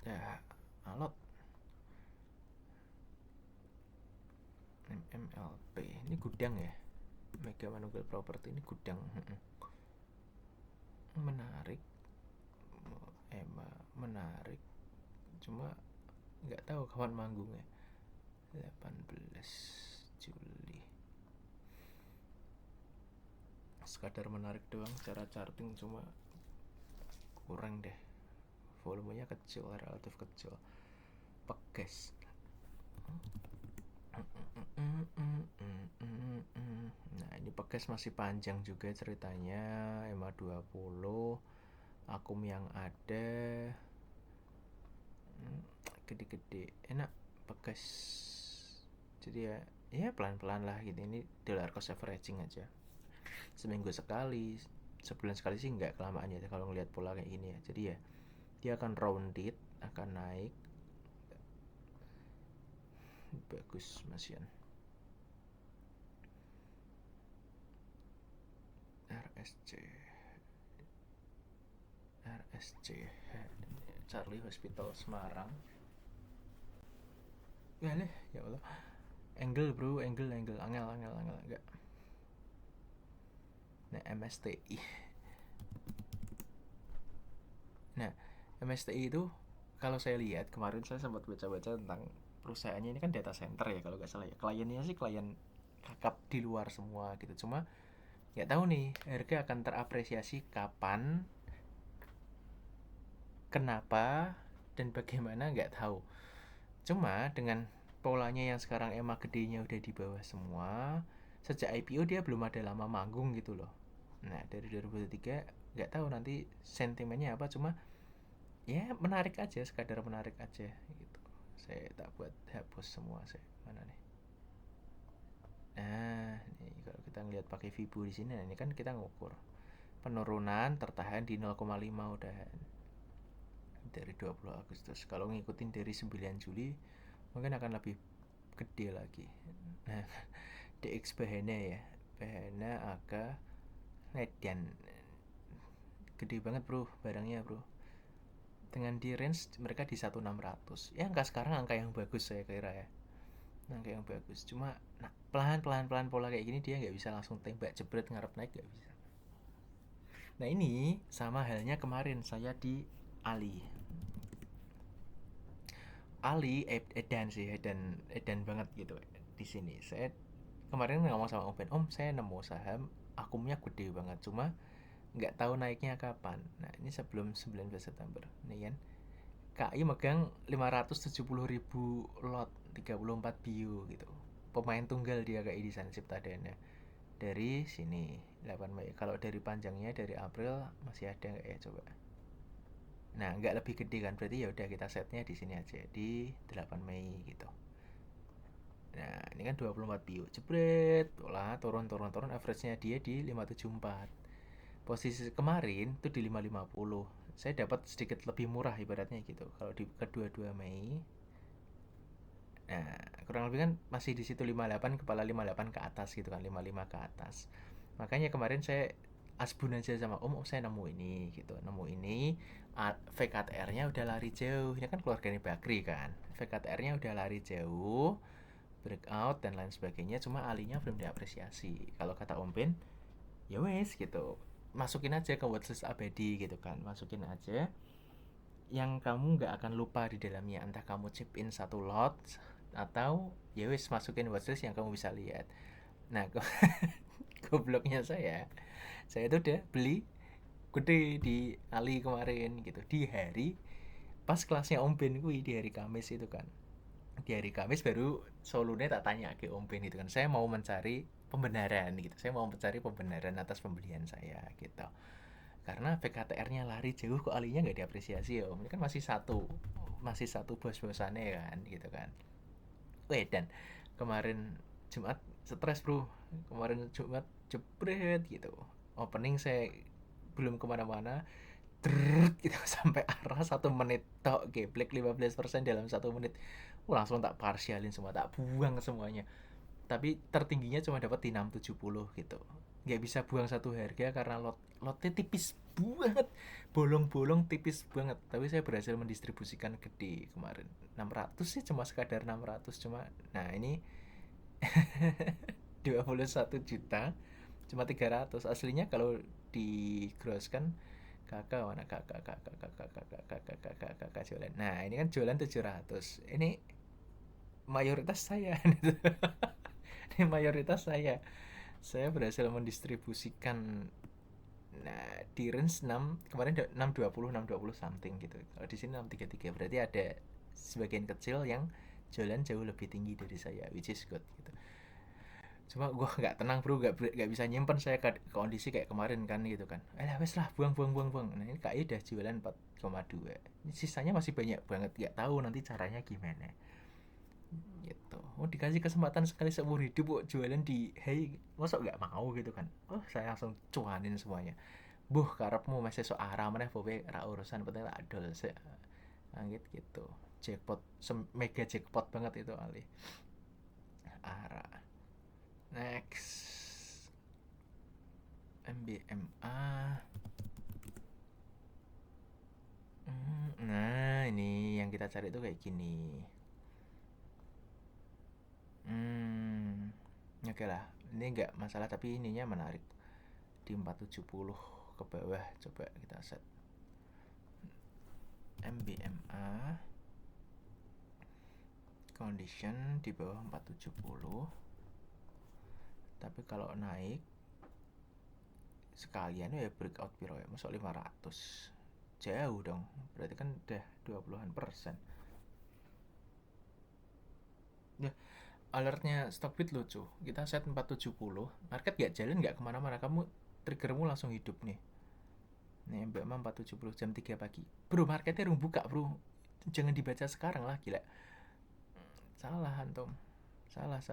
Ya, alot. MLP. Ini gudang ya. Mega Manunggal Property ini gudang. Menarik. Menarik. Cuma nggak tahu kapan manggungnya. 18 Juli. Sekadar menarik doang cara charting, cuma kurang deh, volumenya kecil, relatif kecil, peges. Nah ini peges masih panjang juga ceritanya. EMA 20, akum yang ada gede-gede, enak, peges. Jadi ya pelan-pelan lah gitu. Ini dollar cost averaging aja, seminggu sekali, sebulan sekali sih nggak kelamaan ya kalau ngelihat pola kayak gini ya. Jadi ya dia akan rounded, akan naik bagus Mas Yan. RSC Charlie Hospital Semarang. Ya Allah, angle bro, angle angel enggak. Nah MSTI. Nah MSTI itu kalau saya lihat kemarin, saya sempat baca-baca tentang perusahaannya. Ini kan data center ya kalau nggak salah ya. Kliennya sih klien kakap di luar semua gitu. Cuma nggak tahu nih harga akan terapresiasi kapan, kenapa, dan bagaimana nggak tahu. Cuma dengan polanya yang sekarang EMA gedenya udah di bawah semua, sejak IPO dia belum ada lama manggung gitu loh. Nah dari 2023 nggak tahu nanti sentimennya apa, cuma ya menarik aja, sekadar menarik aja gitu. Saya tak buat hapus semua saya. Mana nih? Nah ini kalau kita ngeliat pakai Vibo di sini, nah ini kan kita ngukur penurunan tertahan di 0,5 udahan dari 20 Agustus. Kalau ngikutin dari 9 Juli mungkin akan lebih gede lagi. Nah, DX Bahana ya, Bahana agak Median, gede banget bro barangnya bro. Dengan di range mereka di 1600. Ya angka sekarang angka yang bagus saya kira ya. nangka yang bagus. Cuma pelan pola kayak gini dia nggak bisa langsung tembak jebret ngarep naik, nggak bisa. Nah ini sama halnya kemarin saya di Ali. Ali edan sih, edan banget gitu di sini. Saya kemarin ngomong sama Om, saya nemu saham akumnya gede banget, cuma nggak tahu naiknya kapan. Nah ini sebelum 19 September nih kan, KI megang 570.000 lot, 34 bio gitu. Pemain tunggal dia KI di sana Ciptadana. Dari sini 8 Mei. Kalau dari panjangnya dari April masih ada nggak ya coba? Nah, nggak lebih gede kan? Berarti ya udah kita setnya di sini aja di 8 Mei gitu. Nah, ini kan 24 bio. Jebret, lah turun average-nya dia di 574. Posisi kemarin tuh di 550. Saya dapat sedikit lebih murah ibaratnya gitu. Kalau di kedua 2 Mei. Nah, kurang lebih kan masih di situ 58, kepala 58 ke atas gitu kan, 55 ke atas. Makanya kemarin saya asbun aja sama Om, saya nemu ini gitu. Nemu ini VKTR-nya udah lari jauh. Ini kan keluarganya Bakri kan. VKTR-nya udah lari jauh, breakout dan lain sebagainya, cuma alinya belum diapresiasi. Kalau kata Om Ben, ya wes gitu. Masukin aja ke watchlist abadi gitu kan. Masukin aja yang kamu nggak akan lupa di dalamnya, entah kamu chip in satu lot atau ya wis masukin watchlist yang kamu bisa lihat. Nah, gobloknya saya itu udah beli gede di Ali kemarin gitu, di hari pas kelasnya Om Ben gue di hari Kamis itu kan. Di hari Kamis baru solunya tak tanya ke Om Ben itu kan, saya mau mencari pembenaran gitu, saya mau mencari pembenaran atas pembelian saya gitu. Karena VKTR-nya lari jauh kok alinya nggak diapresiasi ya Om. Ini kan masih satu bos-bosannya kan gitu kan. Weh dan kemarin Jumat stres bro. Kemarin Jumat jebret gitu. Opening saya belum kemana-mana. Drrrt, gitu sampai arah 1 menit tok, geblek 15% dalam 1 menit. Langsung tak parsialin semua, tak buang semuanya. Tapi tertingginya cuma dapat di 670 gitu. Nggak bisa buang satu harga karena lotnya tipis banget, bolong-bolong tipis banget. Tapi saya berhasil mendistribusikan gede kemarin. 600 sih cuma sekadar 600, cuma nah ini 21 juta cuma 300 aslinya. Kalau di gross kan kakak mana kakak jualan. Nah ini kan jualan 700, ini mayoritas saya. Ini mayoritas saya berhasil mendistribusikan. Nah di range 6 kemarin 620 something gitu. Kalau di sini 633, berarti ada sebagian kecil yang jualan jauh lebih tinggi dari saya, which is good gitu. Cuma gue nggak tenang bro, nggak bisa nyimpen saya ke kondisi kayak kemarin kan gitu kan. Wes lah, buang. Nah ini KI udah jualan 4,2, sisanya masih banyak banget, nggak tahu nanti caranya gimana gitu. Dikasih kesempatan sekali seumur hidup kok jualan di hey, masa nggak mau gitu kan. Saya langsung cuanin semuanya. Karepmu masih so arah mana bobe ra urusan, penting tak adol sih. Angit gitu. Jackpot, mega jackpot banget itu Ali. Arah. Next. MBMA. Nah, ini yang kita cari tuh kayak gini. Oke lah. Ini nggak masalah, tapi ininya menarik. Di 470 ke bawah, coba kita set. MBMA condition di bawah 470. Tapi kalau naik sekalian ya breakout piro ya, masuk 500. Jauh dong, berarti kan udah 20-an%. Ya, alertnya Stockbit lucu. Kita set 470, market gak jalan, gak kemana-mana, kamu triggermu langsung hidup nih. Nih Mbak Ma 470 jam 3 pagi. Bro, marketnya belum buka bro. Jangan dibaca sekarang lah, gila. Salah antum. Salah.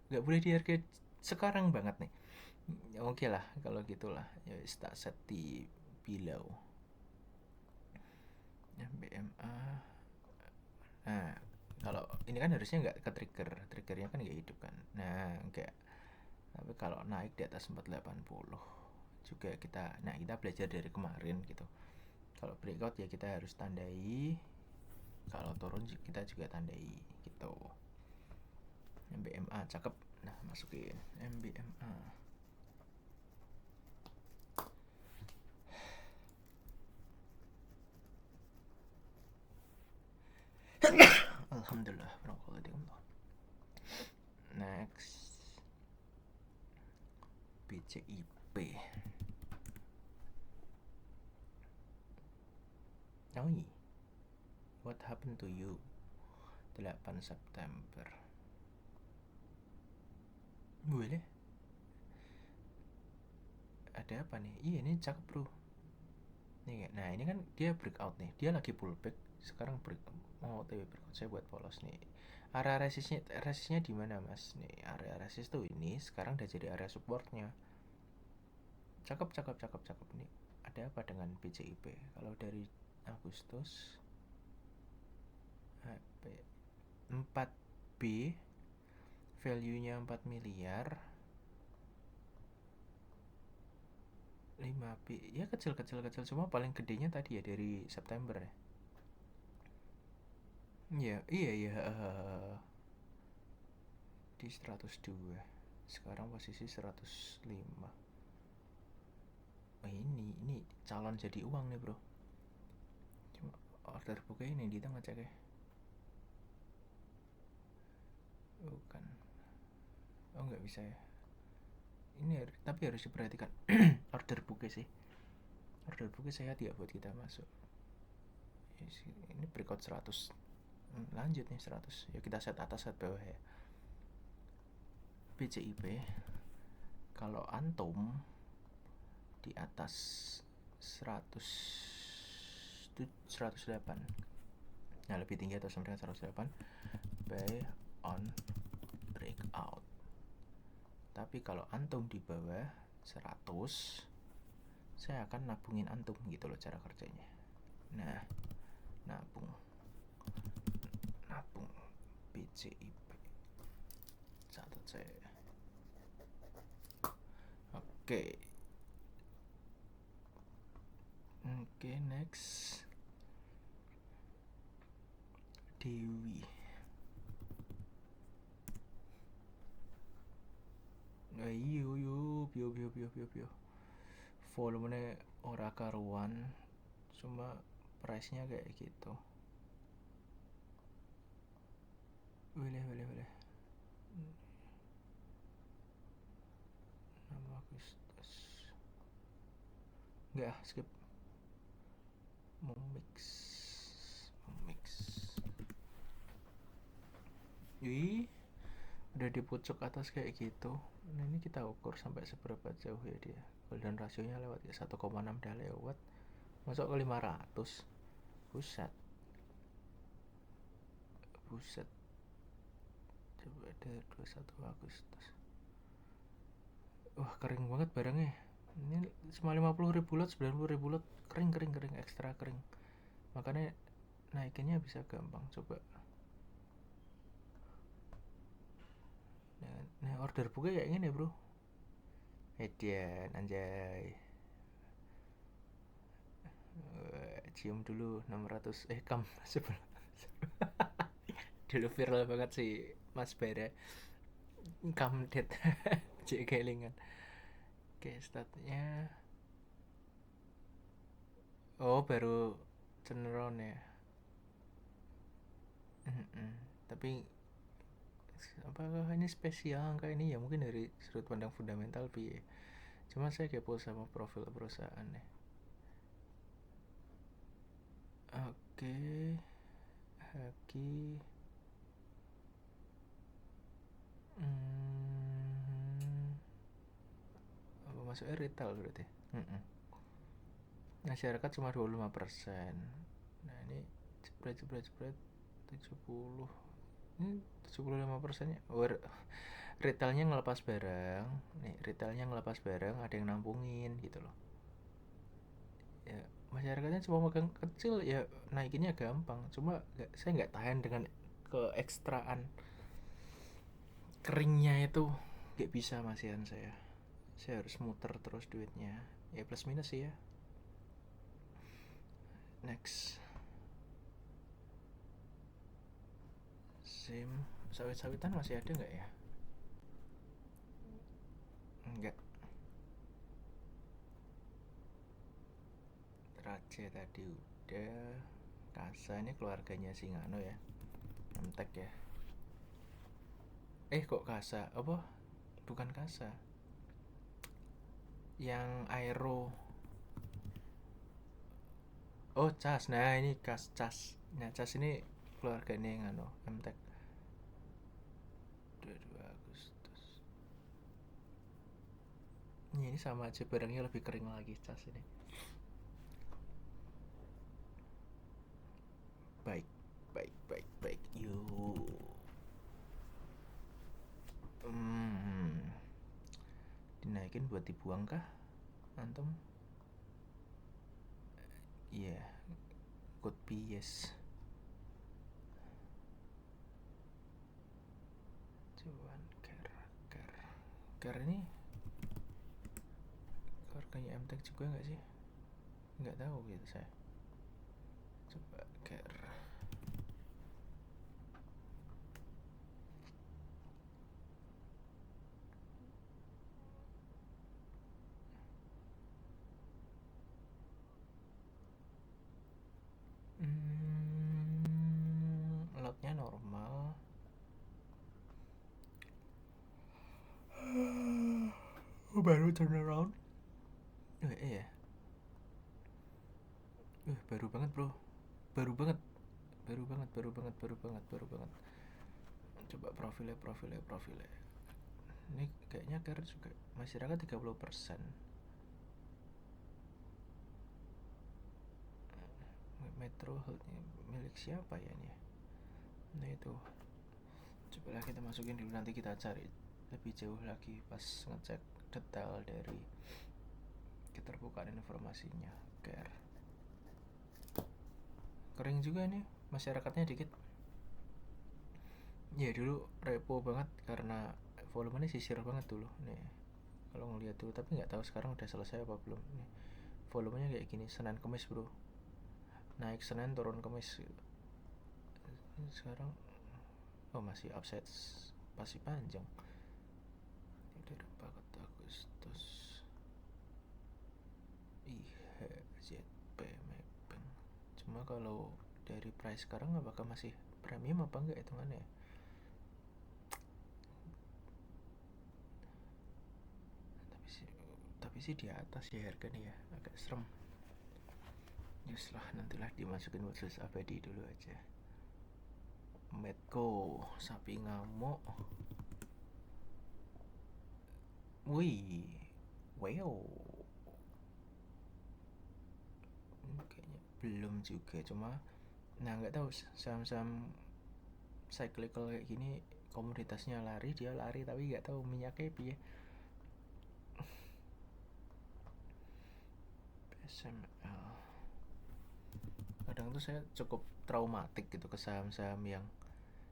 Gak boleh di harga sekarang banget nih. Oke lah, kalau gitulah. Ya tak set di below. BMA. Nah, kalau ini kan harusnya nggak ke triggernya kan nggak hidup kan. Nah, enggak. Tapi kalau naik di atas 480 juga kita belajar dari kemarin gitu. Kalau breakout ya kita harus tandai, kalau turun kita juga tandai gitu. MBMA cakep. Nah, masukin MBMA. Alhamdulillah. Next, BCIP. Oh, what happened to you? 8 September. Boleh. Ada apa nih? Iya, ini cakep bro. Nah, ini kan dia breakout nih. Dia lagi pullback. Sekarang mau OTW breakout. Saya buat polos nih. Area resistnya di mana mas? Nih, area resist tuh ini sekarang udah jadi area supportnya. Cakep nih. Ada apa dengan BCIP? Kalau dari Agustus 4B value-nya 4 miliar, 5B ya kecil cuma paling gedenya tadi ya dari September ya. Iya di 102, sekarang posisi 105. Ini calon jadi uang nih bro. Cuma order buka ini di tengah cek ya. Bukan. Oh nggak bisa ya. Ini tapi harus diperhatikan. Order buka sih. Order buka saya tidak buat kita masuk. Ini breakout 100. Lanjut nih 100. Ya kita set atas set bawah ya. BCIP kalau antum di atas 108, nah lebih tinggi atau sama dengan 108, buy on breakout. Tapi kalau antum di bawah 100, saya akan nabungin antum gitu loh cara kerjanya. Nah, nabung BCIP catat saya. Oke, next Dewi. Bio. Volumenya ora karuan, cuma price-nya kayak gitu. Boleh. 6 Agustus. Enggak, skip. Mau mix. Wih, udah di pucuk atas kayak gitu. Nah ini kita ukur sampai seberapa jauh ya dia. Golden rasionya lewat ya 1,6 udah lewat. Masuk ke 500. Buset. Coba dari 21 Agustus. Wah kering banget barangnya. Ini cuma 50.000 lot, 90.000 lot. Kering, ekstra kering. Makanya naikinnya bisa gampang. Coba. Nah order buka kayak gini bro. Edian anjay. Cium dulu 600 kam sebelum dulu viral banget sih Mas Bara kam dead cek kelingan. Oke statnya baru cenderung ya. Tapi apakah ini spesial angka ini ya mungkin dari sudut pandang fundamental ya. Cuma saya kepo sama profil perusahaan ya. Oke, Haki. Apa masuknya retail berarti? Masyarakat cuma 25%. Nah ini jebret 70. Ini 75%-nya. Retailnya ngelepas barang. Nih, retailnya ngelepas barang, ada yang nampungin gitu loh. Ya, masyarakatnya cuma megang kecil ya naikinnya gampang. Cuma saya nggak tahan dengan keekstraan keringnya itu. Nggak bisa masihan saya. Saya harus muter terus duitnya. Ya plus minus sih ya. Next. Sim Sawit-sawitan masih ada nggak ya? Enggak. Raja tadi udah. Kasa ini keluarganya Singano ya. Emtek ya. Kok Kasa? Apa? Bukan Kasa. Yang Aero. Oh, Cas. Nah, ini Cas. Nah, Cas ini keluarganya yang Emtek. 22 Agustus. Ini sama aja, barangnya lebih kering lagi Cas ini. Baik. Yuk. Dinaikin buat dibuang kah? Antum? Iya. Could be yes. Cuan Ker ini keluarganya Emtek juga nggak sih? Nggak tahu gitu saya. Coba Ker. Lotnya normal. Baru turnaround. Iya. Baru banget bro. Baru banget. Coba profilnya. Ini kayaknya Ker juga masyarakat 30%. Metro milik siapa ya ini? Nah itu. Coba kita masukin dulu, nanti kita cari lebih jauh lagi pas ngecek detail dari keterbukaan informasinya. Ker. Kering juga nih, masyarakatnya dikit. Ya dulu repo banget karena volumenya sisir banget dulu nih. Kalau ngeliat dulu, tapi nggak tahu sekarang udah selesai apa belum. Nih, volumenya kayak gini, Senin Kemis bro. Naik Senin turun Kemis. Sekarang masih offset, masih panjang. Udah 4 Agustus. ZP mapping. Cuma kalau dari price sekarang apakah masih premium apa enggak hitungannya? Tapi sih di atas ya harganya ya, agak serem. Just lah, nantilah dimasukin khusus abadi dulu aja. Medco sapi ngamuk. Wih, wow. Kayaknya belum juga, cuma nah nggak tahu saham-saham cyclical kayak gini komoditasnya lari, dia lari tapi nggak tahu minyaknya piye. SML. Kadang tuh saya cukup traumatik gitu ke saham-saham yang,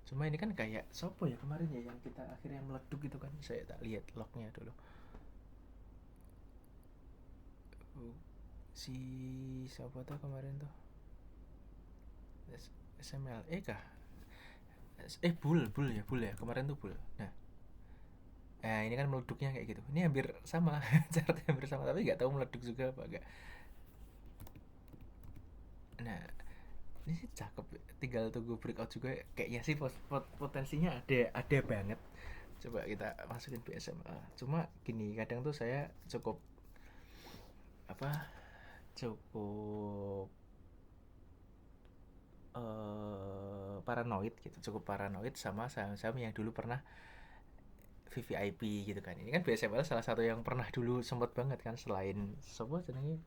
cuma ini kan kayak sopo ya kemarin ya yang kita akhirnya meleduk gitu kan, saya tak lihat lognya dulu. Si siapa tuh kemarin tuh? SMLE kah? Bull ya kemarin tuh Bull. Nah ini kan meleduknya kayak gitu. Ini hampir sama, caranya hampir sama, tapi nggak tahu meleduk juga apa enggak. Nah ini sih cakep, tinggal tunggu breakout juga kayaknya sih. Potensinya ada banget. Coba kita masukin BSMA. Cuma gini, kadang tuh saya cukup paranoid gitu, cukup paranoid sama saham-saham yang dulu pernah VVIP gitu kan. Ini kan BSML salah satu yang pernah dulu sempat banget kan, selain sebuah jenenge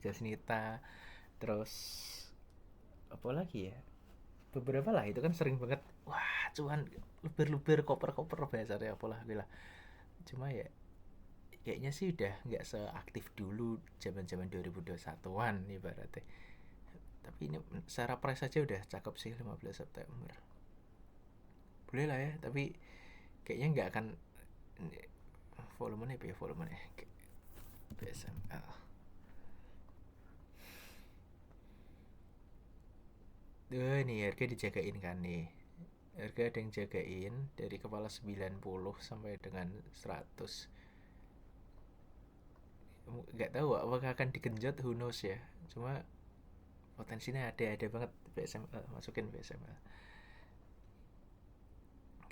Jasnita, terus apa lagi ya, beberapa lah itu kan sering banget, wah cuan luber koper bahasanya apalah gila. Cuma ya kayaknya sih udah nggak seaktif dulu zaman 2021-an ibaratnya. Tapi ini secara price aja udah cakep sih, 15 September boleh lah ya, tapi kayaknya nggak akan volumenya BSML. Ini harga dijagain kan nih. Harga ada yang jagain dari kepala 90 sampai dengan 100. Nggak tahu apakah akan digenjot, who knows ya. Cuma potensinya ada banget. BSML, masukin BSML.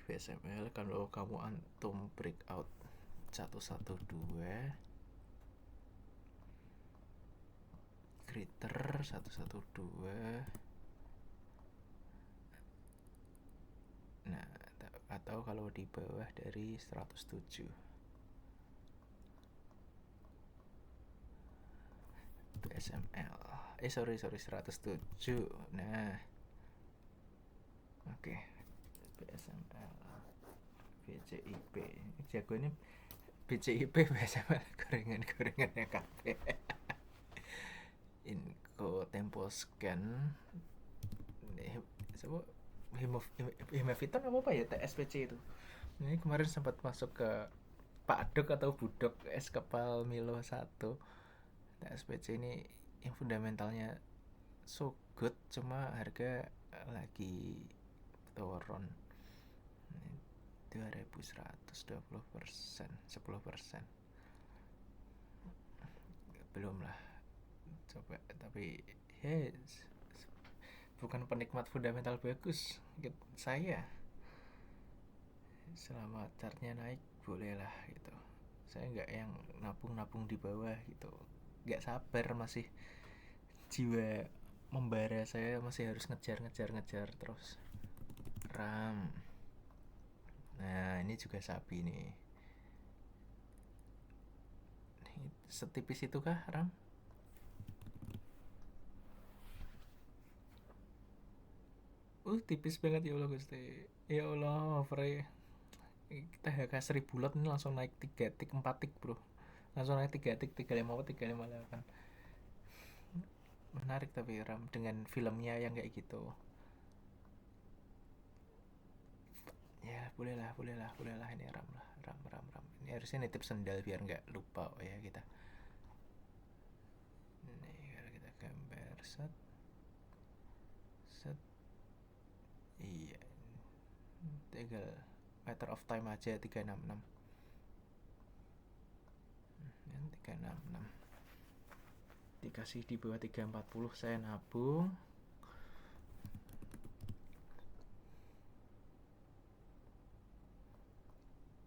BSML kalau kamu antum breakout 112, Critter 112. Nah, atau kalau di bawah dari 107. BSML. Sorry 107. Nah, oke. BSML. BCIP. Jago ini BCIP BSML gorengan-gorengannya kabeh. Inco Tempo Scan. Hemaviton apa ya TSPC itu. Ini kemarin sempat masuk ke Pak Dok atau Budok es kapal Milo 1. TSPC ini yang fundamentalnya so good, cuma harga lagi turun 2100, 20%, 10%. Belum lah, coba. Tapi yes, bukan penikmat fundamental bagus saya. Selama chartnya naik boleh lah gitu. Saya nggak yang nabung di bawah gitu. Nggak sabar, masih jiwa membara saya masih harus ngejar terus. RAM. Nah, ini juga sapi nih. Setipis itu kah RAM? Tipis banget ya Allah Gusti. Ya Allah, Frey. Kita HK 1000 lot ini langsung naik 3 tik, 4 tik, bro. Langsung naik 3 tik, 354, 358. Menarik tapi RAM dengan filmnya yang kayak gitu. Ya, boleh lah ini RAM lah. RAM. Ini harusnya nitip sendal biar nggak lupa ya kita. Nih, kalau kita gambar set. Iya. Tinggal matter of time aja 366. 366. Dikasih di bawah 340 saya nabung.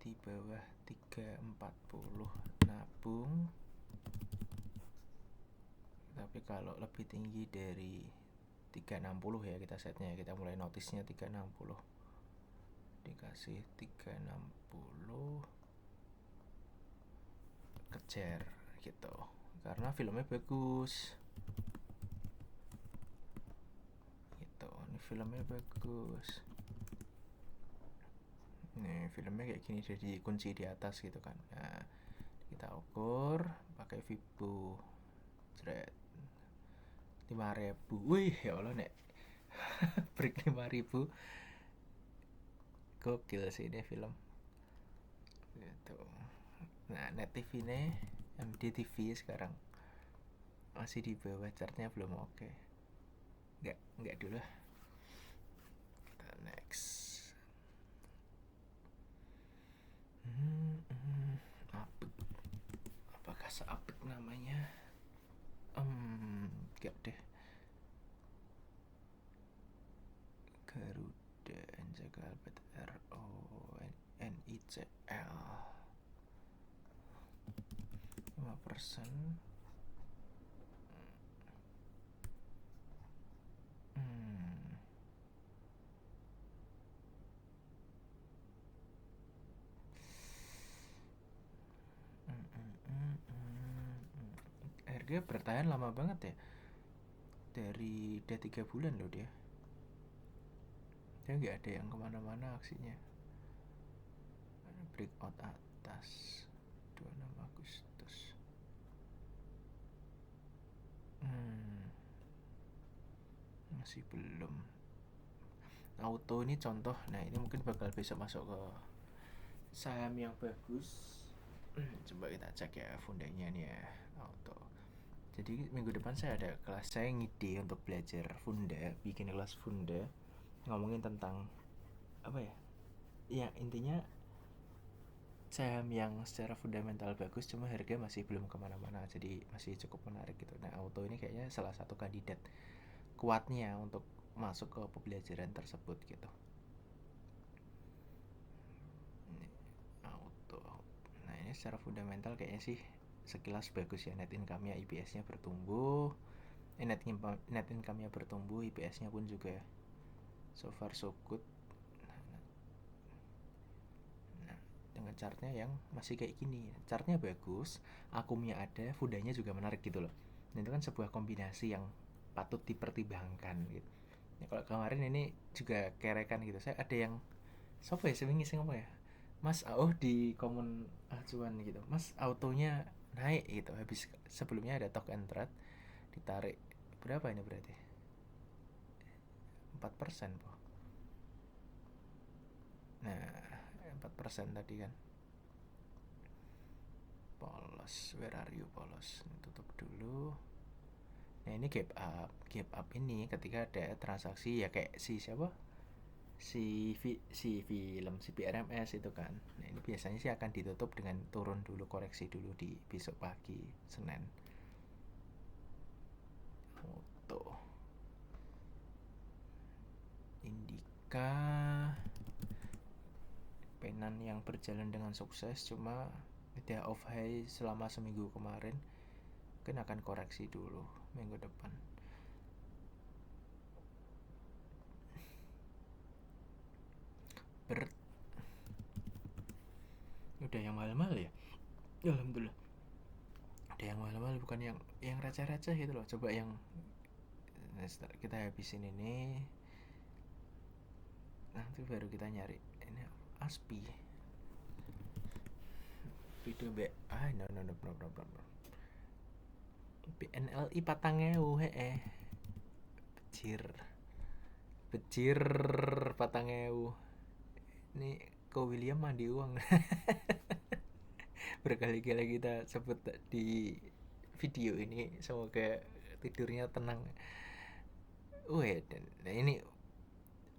Di bawah 340 nabung. Tapi kalau lebih tinggi dari 360 ya kita setnya, kita mulai notisnya 360. Dikasih 360, kejar gitu. Karena filmnya bagus. Gitu. Ini filmnya bagus. Nih, filmnya kayak gini jadi kunci di atas gitu kan. Nah, kita ukur pakai Vibo. Jret. 5.000. Wih, ya Allah nek. Break 5.000. Gokil sih ini film. Gitu. Nah, Net TV ini MDTV sekarang masih di bawah, chartnya belum oke. Enggak dulu. Kita next. Apik. Apakah seapik namanya? Enggak deh. Garuda Njaka Albert RONICL 5%. Harga bertahan lama banget ya. Dari udah 3 bulan loh dia. Dia nggak ada yang kemana-mana aksinya. Breakout atas 26 Agustus. Masih belum. Auto ini contoh. Nah, ini mungkin bakal besok masuk ke saham yang bagus. Coba kita cek ya fundanya nih ya, Auto. Jadi minggu depan saya ada kelas, saya ngide untuk belajar funda, bikin kelas funda ngomongin tentang apa ya, ya intinya saham yang secara fundamental bagus cuma harga masih belum kemana-mana, jadi masih cukup menarik gitu. Nah auto ini kayaknya salah satu kandidat kuatnya untuk masuk ke pembelajaran tersebut gitu. Ini auto. Nah ini secara fundamental kayaknya sih sekilas bagus ya, net income-nya, IPS-nya bertumbuh, net income-nya bertumbuh, IPS-nya pun juga so far so good. Nah, dengan chartnya yang masih kayak gini, chartnya bagus, akumnya ada, fundanya juga menarik gitu loh. Nah itu kan sebuah kombinasi yang patut dipertimbangkan gitu. Ya, kalau kemarin ini juga kerekan gitu, saya ada yang siapa ya sering ngisi ngomong ya, Mas di komun acuan gitu, Mas autonya naik gitu, habis sebelumnya ada talk and trade ditarik berapa ini berarti 4% po. Nah 4% tadi kan polos, where are you polos, tutup dulu. Nah ini gap up ini ketika ada transaksi ya kayak si siapa, si film si PRMS itu kan. Nah ini biasanya sih akan ditutup dengan turun dulu, koreksi dulu di besok pagi Senin. Foto Indika penan yang berjalan dengan sukses, cuma udah off high selama seminggu kemarin, mungkin akan koreksi dulu minggu depan. Udah yang mahal-mahal ya, alhamdulillah ada yang mahal-mahal, bukan yang receh-receh gitu loh. Coba yang kita habisin ini, nanti baru kita nyari ini Aspi video no PNLI patangeu becir patangeu. Ini ko William mandi uang. Berkali-kali kita sebut di video ini, semoga tidurnya tenang. Dan nah ini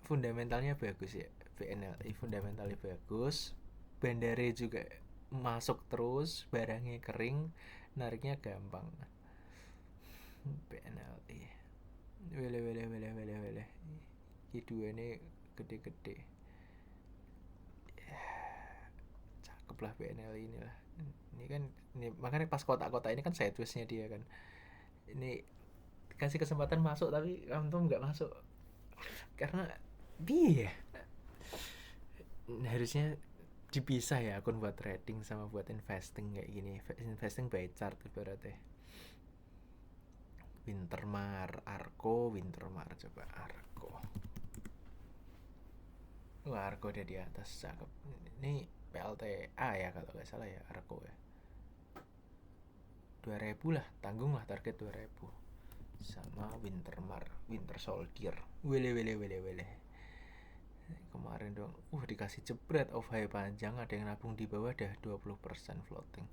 fundamentalnya bagus ya, PNLI fundamentalnya bagus, bandara juga masuk terus, barangnya kering, nariknya gampang. PNLI wele kedua ini gede-gede, cakep lah PNLI ini lah. Ini kan ini makanya pas kotak-kotak ini kan sideways-nya dia kan, ini kasih kesempatan masuk tapi untung nggak masuk karena dia harusnya dipisah ya akun buat trading sama buat investing kayak gini. Investing by chart ibaratnya. Wintermar, Wintermar, coba Arko. Wah, Arko udah di atas, cakep. Ini PLTA ya kalau nggak salah ya, Arko ya. 2000 lah, tanggung lah target 2000. Sama Wintermar, Winter Soldier. Wele. Kemarin dong, dikasih jebret off high panjang, ada yang nabung di bawah dah 20% floating.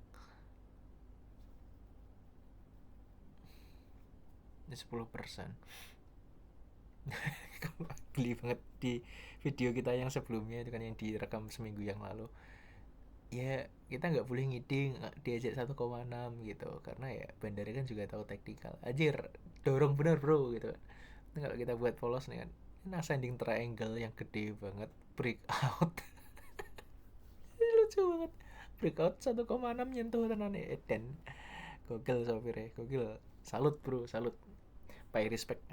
Ini 10%. Geli banget di video kita yang sebelumnya itu kan, yang direkam seminggu yang lalu. Ya kita nggak boleh ngiding diajak 1,6 gitu, karena ya bandara kan juga tahu taktikal. Anjir, dorong bener bro gitu. Nah, kalau kita buat polos nih kan, ascending triangle yang gede banget, breakout. Lucu banget, breakout 1,6 nyentuh tenan dan gokil sopirnya, gokil. Salut bro, salut, pay respect.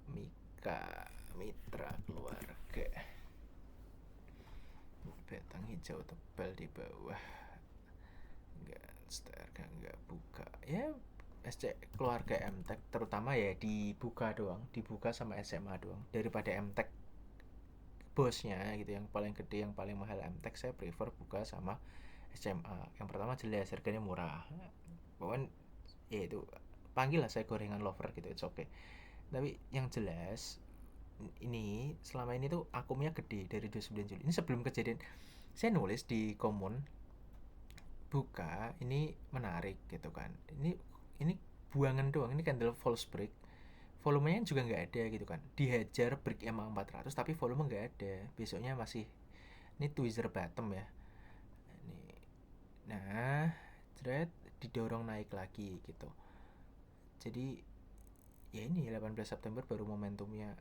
Mika Mitra Keluarga, batang hijau tebal di bawah, nggak buka ya. SC keluarga MTech terutama ya dibuka sama SMA doang, daripada MTech bosnya gitu yang paling gede yang paling mahal. MTech saya prefer buka sama SMA. Yang pertama jelas harganya murah, bahkan ya itu panggil lah saya gorengan lover gitu, it's okay. Tapi yang jelas ini selama ini tuh akumnya gede dari 29 Juli. Ini sebelum kejadian saya nulis di komun buka ini menarik gitu kan. Ini buangan doang, ini candle false break volumenya juga nggak ada gitu kan, dihajar break EMA 400 tapi volume nggak ada, besoknya masih ini tweezer bottom ya ini. Nah thread didorong naik lagi gitu, jadi ya ini 18 September baru momentumnya.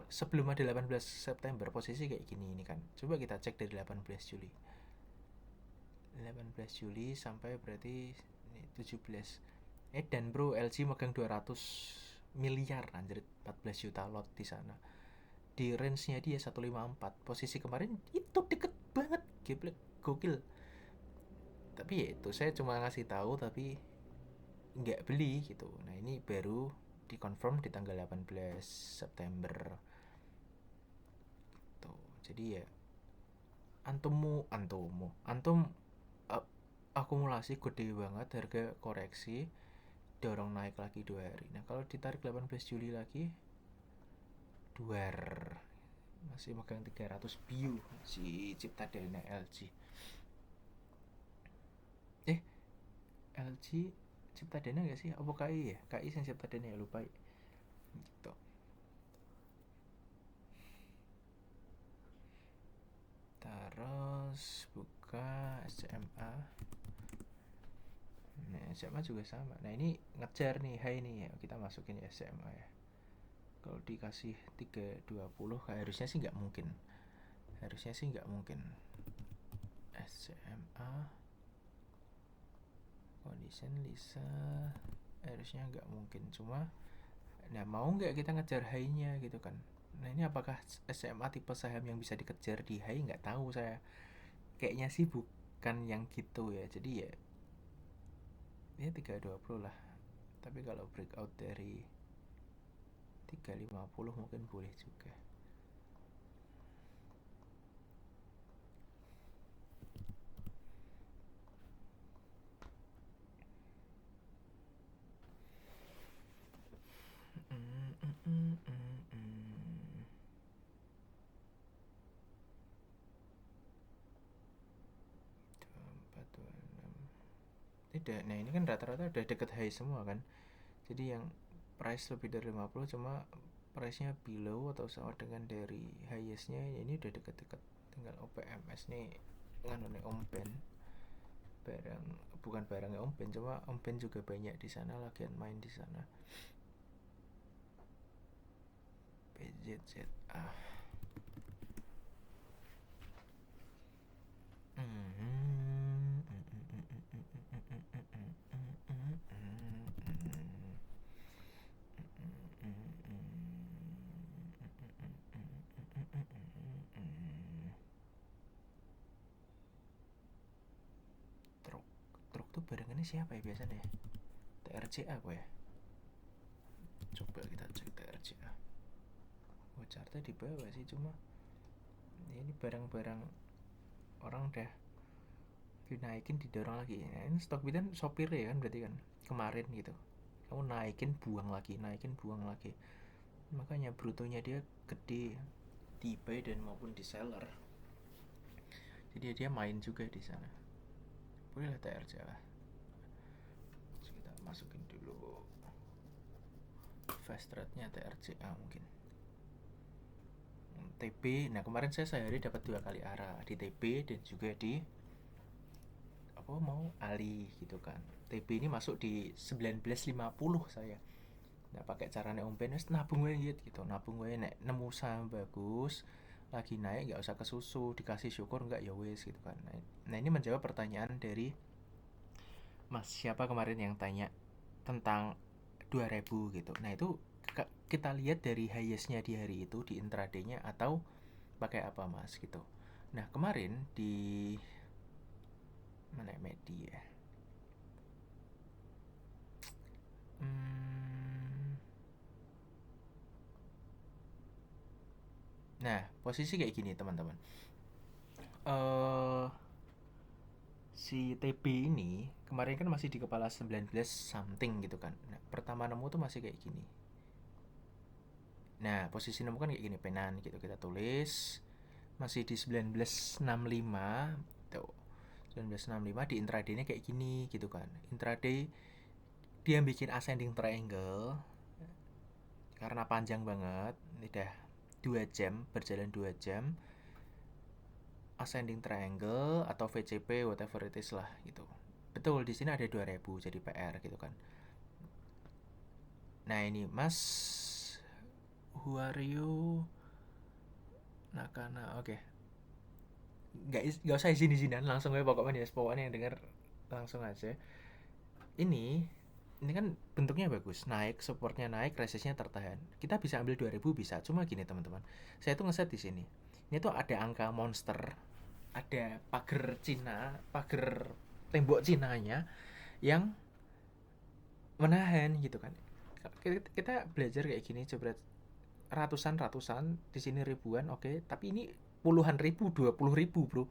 Sebelum ada 18 September posisi kayak gini ini kan, coba kita cek dari 18 Juli 18 Juli sampai berarti ini 17. Dan bro, LG megang 200 miliar anjir, 14 juta lot di sana. Di range-nya dia 154. Posisi kemarin itu deket banget, geblek, gokil. Tapi ya itu saya cuma ngasih tahu tapi nggak beli gitu. Nah, ini baru dikonfirm di tanggal 18 September. Tuh. Jadi ya antum uh, akumulasi gede banget, harga koreksi dorong naik lagi 2 hari. Nah kalau ditarik 18 Juli lagi duar, masih megang 300 biu si Cipta Dana LG. LG Cipta Dana gak sih? Apa KI ya? KI yang Cipta Dana ya, lupa ya. Gitu. Terus buka SMA. Nah SMA juga sama. Nah ini ngejar nih high nih ya, kita masukin SMA ya. Kalau dikasih 320 harusnya sih nggak mungkin. SMA condition Lisa harusnya nggak mungkin, cuma nah mau nggak kita ngejar high-nya gitu kan. Nah ini apakah SMA tipe saham yang bisa dikejar di high, nggak tahu saya, kayaknya sih bukan yang gitu ya. Jadi ya 320 lah, tapi kalau breakout dari 350 mungkin boleh juga. Tidak, nah ini kan rata-rata udah deket high semua kan. Jadi yang price lebih dari 50 cuma price-nya below atau sama dengan dari highest-nya, ya ini udah deket-deket. Tinggal OPMS nih nganone Om Ben. Barang bukan barangnya Om Ben, cuma Om Ben juga banyak di sana, lagian main di sana. PZZA. Truk tuh barengannya siapa ya biasanya? TRCA apa ya? Coba kita cek TRCA. Oh, chartnya di bawah sih, cuma ini barang-barang orang udah dinaikin didorong lagi. Nah, ini stok bidan sopir ya kan, berarti kan kemarin gitu kamu naikin buang lagi, makanya brutonya dia gede di buy dan maupun di seller, jadi dia main juga di sana. Boleh lah TRC lah. Terus kita masukin dulu fast rate-nya TRCA mungkin. TB, nah kemarin saya sehari dapat 2 kali arah di TB dan juga di apa mau Ali gitu kan. TB ini masuk di 1950 saya. Nah pakai caranya Om Ben wis nabung wae gitu, nabung wae nek nemu saham bagus lagi naik nggak usah kesusu, dikasih syukur nggak ya wes gitu kan. Nah ini menjawab pertanyaan dari Mas siapa kemarin yang tanya tentang 2000 gitu. Nah itu kita lihat dari highest-nya di hari itu di intraday-nya atau pakai apa Mas gitu. Nah kemarin di mana media, nah posisi kayak gini teman-teman. Si TB ini kemarin kan masih di kepala 19 something gitu kan. Nah, pertama nemu tuh masih kayak gini. Nah, posisi nemu kan kayak gini, penan gitu kita tulis. Masih di 1965 tuh. 1965 di intraday-nya kayak gini gitu kan. Intraday dia bikin ascending triangle. karena panjang banget. Ini udah 2 jam, berjalan 2 jam. Ascending triangle atau VCP whatever it is lah gitu. Betul, di sini ada 2000 jadi PR gitu kan. Nah, ini Mas, who are you? Nakana, oke. Nggak usah izin-izinan, langsung aja pokoknya yang denger langsung aja. Ini kan bentuknya bagus, naik, supportnya naik, resistnya tertahan. Kita bisa ambil 2000 bisa, cuma gini teman-teman. Saya tuh ngeset di sini. Ini tuh ada angka monster, ada pagar Cina, pagar tembok Cinanya yang menahan gitu kan. Kita belajar kayak gini coba ratusan di sini ribuan, oke, tapi ini puluhan ribu, 20.000 bro,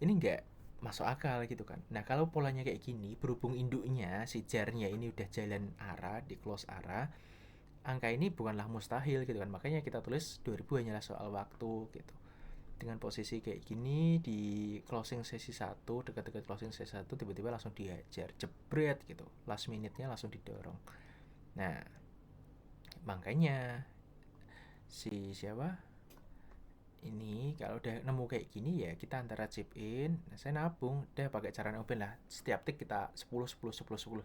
ini nggak masuk akal gitu kan. Nah, kalau polanya kayak gini, berhubung induknya si jarnya ini udah jalan arah, di close arah, angka ini bukanlah mustahil gitu kan. Makanya kita tulis 2000 hanyalah soal waktu gitu. Dengan posisi kayak gini di closing sesi 1, dekat-dekat closing sesi 1, tiba-tiba langsung dihajar, jebret gitu. Last minute-nya langsung didorong. Nah, makanya siapa ini kalau udah nemu kayak gini ya kita antara chip in. Nah, saya nabung udah pakai cara open lah, setiap tick kita 10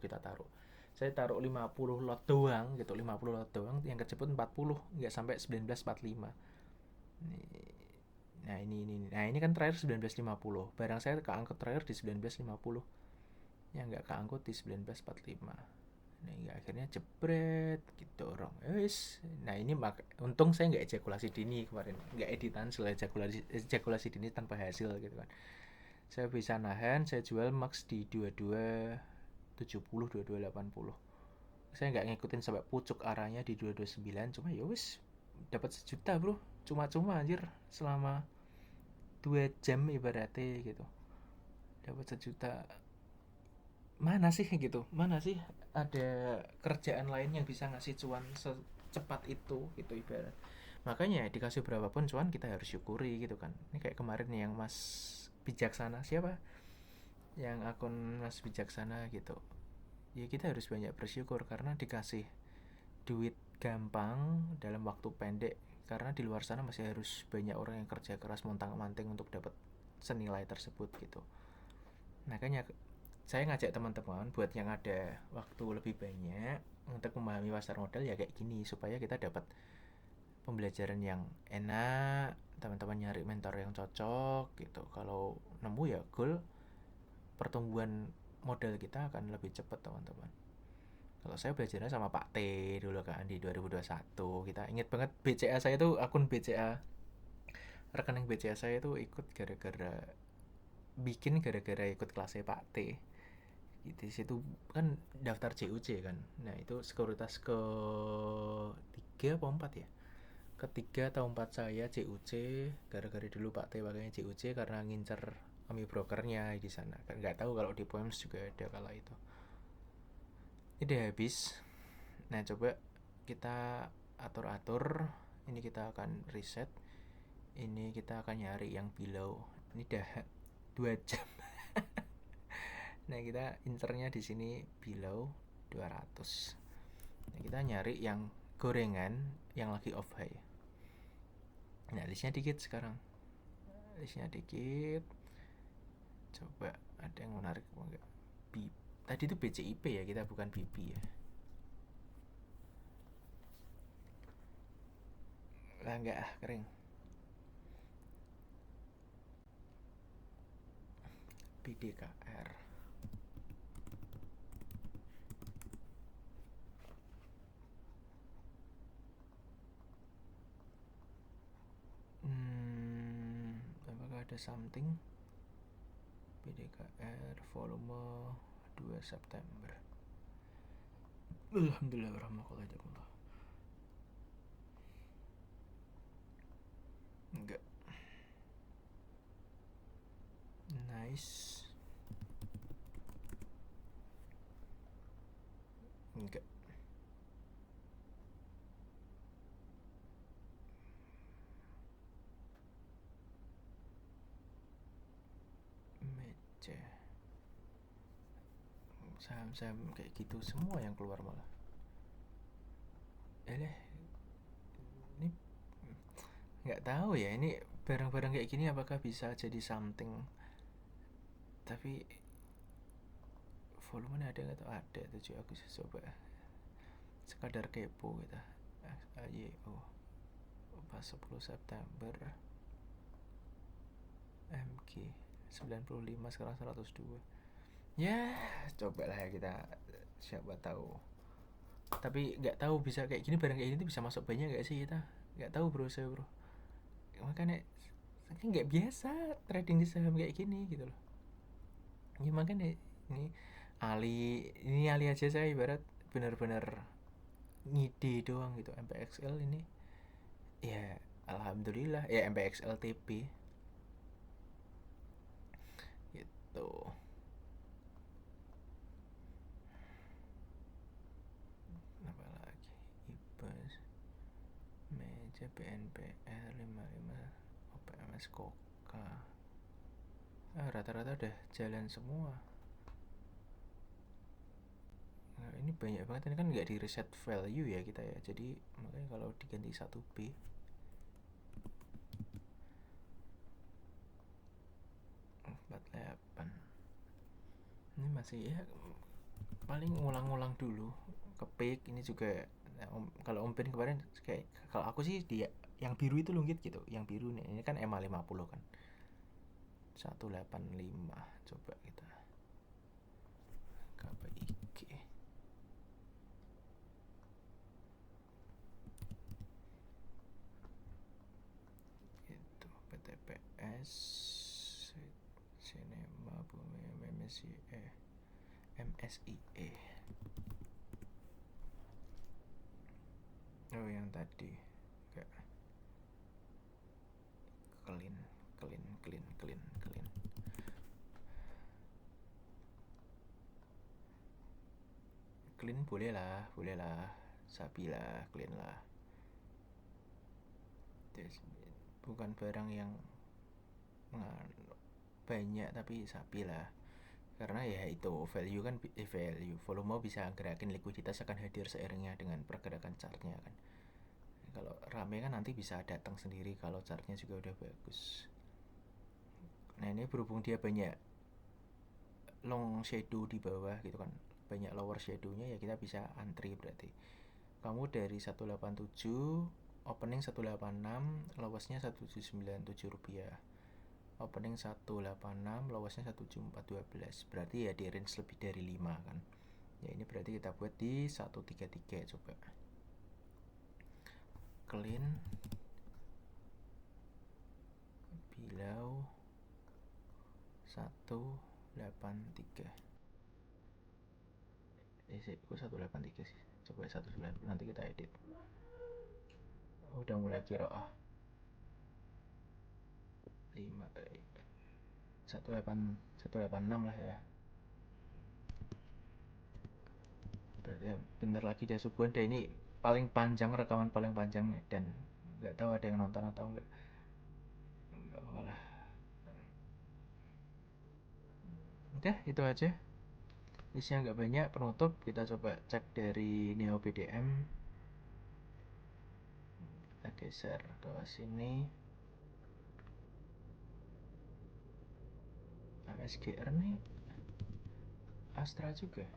kita taruh. Saya taruh 50 lot doang gitu, 50 lot doang, yang kejeput 40, nggak sampai 1945. Nah, ini kan terakhir 1950, barang saya keangkut terakhir di 1950, yang nggak keangkut di 1945. Nah, akhirnya jebret gitu orang. Nah, ini untung saya nggak ejakulasi dini kemarin, nggak editan setelah ejakulasi dini tanpa hasil gitu kan. Saya bisa nahan, saya jual max di 2270, 2280. Saya nggak ngikutin sampai pucuk arahnya di 229, cuma ya wis dapat 1 juta bro, cuma-cuma anjir, selama 2 jam ibaratnya gitu dapat 1 juta. Mana sih gitu, mana sih ada kerjaan lain yang bisa ngasih cuan secepat itu gitu ibarat. Makanya dikasih berapapun cuan kita harus syukuri gitu kan. Ini kayak kemarin yang Mas Bijaksana, siapa yang akun Mas Bijaksana gitu, ya kita harus banyak bersyukur karena dikasih duit gampang dalam waktu pendek, karena di luar sana masih harus banyak orang yang kerja keras montang-manting untuk dapat senilai tersebut gitu. Makanya saya ngajak teman-teman buat yang ada waktu lebih banyak untuk memahami pasar modal ya kayak gini, supaya kita dapat pembelajaran yang enak, teman-teman nyari mentor yang cocok gitu. Kalau nemu ya goal, pertumbuhan modal kita akan lebih cepat teman-teman. Kalau saya belajarnya sama Pak T dulu kan di 2021, kita inget banget BCA saya tuh, akun BCA, rekening BCA saya tuh ikut gara-gara ikut kelasnya Pak T. Di situ kan daftar CUC kan. Nah, itu sekuritas ke 3 atau 4 ya. Ketiga atau 4 saya CUC, gara-gara dulu Pak T pakainya CUC karena ngincer kami brokernya di sana. Kan nggak tahu kalau di Poems juga ada kala itu. Ini udah habis. Nah, coba kita atur-atur. Ini kita akan reset. Ini kita akan nyari yang below. Ini udah 2 jam. Nah, kita incernya di sini below 200. Nah, kita nyari yang gorengan yang lagi off high. Nah, listnya dikit sekarang. Listnya dikit. Coba ada yang menarik apa enggak? Tadi itu BCIP ya, kita bukan BP ya. Lah enggak kering. BDKR. Apakah ada something? BDKR volume 2 September. Alhamdulillah warahmatullahi. Enggak. Nice. Enggak. Meja. Saham-saham kayak gitu semua yang keluar malah. nggak tahu ya ini barang-barang kayak gini apakah bisa jadi something, tapi volumenya ada nggak tuh? Ada 7 Agustus, coba sekadar kepo kita. AYO pas 10 September MG 95 sekarang 102. Ya coba lah ya kita, siapa tahu. Tapi nggak tahu bisa kayak gini, barang kayak gini tuh bisa masuk banyak nggak sih kita, nggak tahu bro saya bro. Makanya nggak biasa trading di saham kayak gini gitu loh ya. Makanya ini Ali aja saya ibarat benar-benar ngide doang gitu. MPXL ini ya alhamdulillah ya, MPXL TP gitu. Apa lagi? IPAS meja BNPR 55 OPMS Koka. Rata-rata udah jalan semua. Nah, ini banyak banget, ini kan nggak di reset value ya kita ya, jadi makanya kalau diganti 1B 48 ini masih ya paling ngulang-ngulang dulu ke peak ini juga. Nah, kalau Om Ben kemarin kayak, kalau aku sih dia yang biru itu lunggit gitu, yang biru nih ini kan EMA 50 kan 185. Coba kita KPIG itu PTPS Cinema Bumi MSIE. Oh yang tadi enggak, clean clean boleh lah, sapi lah, clean lah. Bukan barang yang banyak tapi sapi lah, karena ya itu value kan, value volume bisa gerakin likuiditas akan hadir seiringnya dengan pergerakan chartnya kan. Kalau rame kan nanti bisa datang sendiri kalau chartnya juga udah bagus. Nah ini berhubung dia banyak long shadow di bawah gitu kan, banyak lower shadownya ya, kita bisa antri. Berarti kamu dari 187 opening 186, lowestnya 1797 rupiah. Opening 186, lowestnya 17412, berarti ya di range lebih dari 5 kan ya. Ini berarti kita buat di 133. Coba clean below 183. Kok 183 sih, coba 190, nanti kita edit. Udah mulai kira 5 186 lah ya. Berarti ya, bentar lagi dia subuhan deh. Ini paling panjang, rekaman paling panjang, dan nggak tahu ada yang nonton atau enggak. Enggak apa lah. Udah itu aja, isinya nggak banyak. Penutup kita coba cek dari Neo BDM. Kita geser ke sini. ASGR nih Astra juga.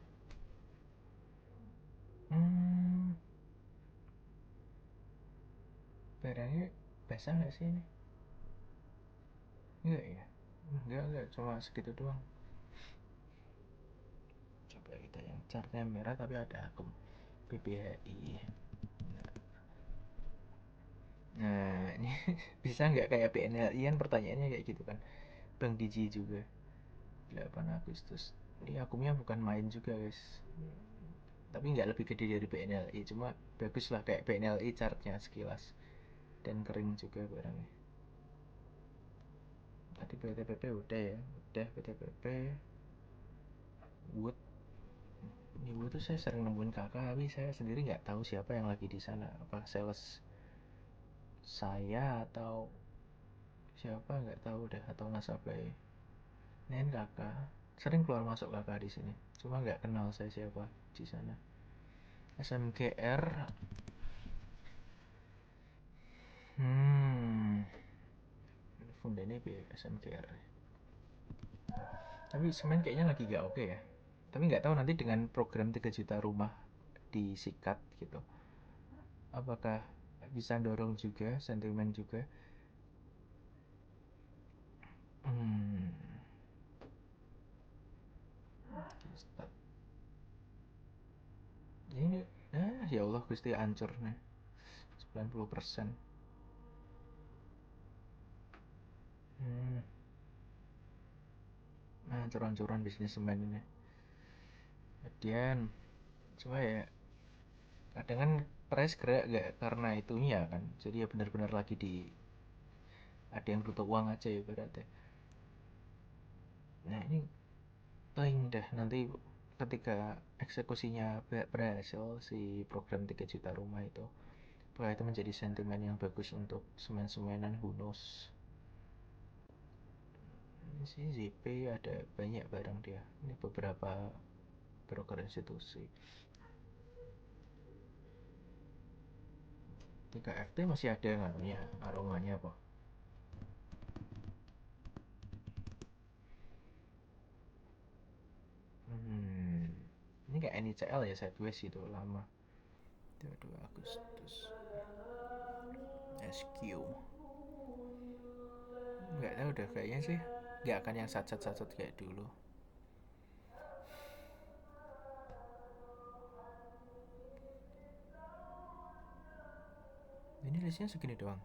Barangnya basah nggak sih ini? Enggak ya, enggak, cuma segitu doang. Coba kita yang chartnya merah tapi ada akun BBHI. Nah ini bisa nggak kayak BNLI kan, pertanyaannya kayak gitu kan. Bank Digi juga 8 Agustus. Ini akunnya bukan main juga guys, tapi nggak lebih gede dari BNLI, cuma bagus lah kayak BNLI chartnya sekilas, dan kering juga barangnya. Tadi BTPP udah ya, udah BTPP. Wood, ini Wood tuh saya sering nemuin kakak, tapi saya sendiri nggak tahu siapa yang lagi di sana, apa sales saya atau siapa nggak tahu deh, atau nasabah. Nen kakak sering keluar masuk kakak di sini, cuma nggak kenal saya siapa di sana. SMGR fundene piye SMGR. Tapi semen kayaknya lagi gak oke ya. Tapi nggak tahu nanti dengan program 3 juta rumah disikat gitu, apakah bisa dorong juga sentimen juga. Hmm. Ini ya Allah Gusti ancur nih 90%. Ancur-ancuran bisnis semen ini. Kemudian cuma ya kadang kan price gerak gak karena itunya kan, jadi ya benar-benar lagi di ada yang butuh uang aja ya berarti. Nah ini paling dah nanti ketika eksekusinya berhasil si program 3 juta rumah itu, apakah itu menjadi sentimen yang bagus untuk semen-semenan, who knows. Ini sih ZP ada banyak barang dia, ini beberapa broker institusi. 3FT masih ada ngaruhnya, aromanya apa. Ini kayak NICL ya, sideways itu lama. 22 Agustus SQ nggak tahu udah kayaknya sih nggak akan yang sat-sat kayak dulu. Ini listnya segini doang.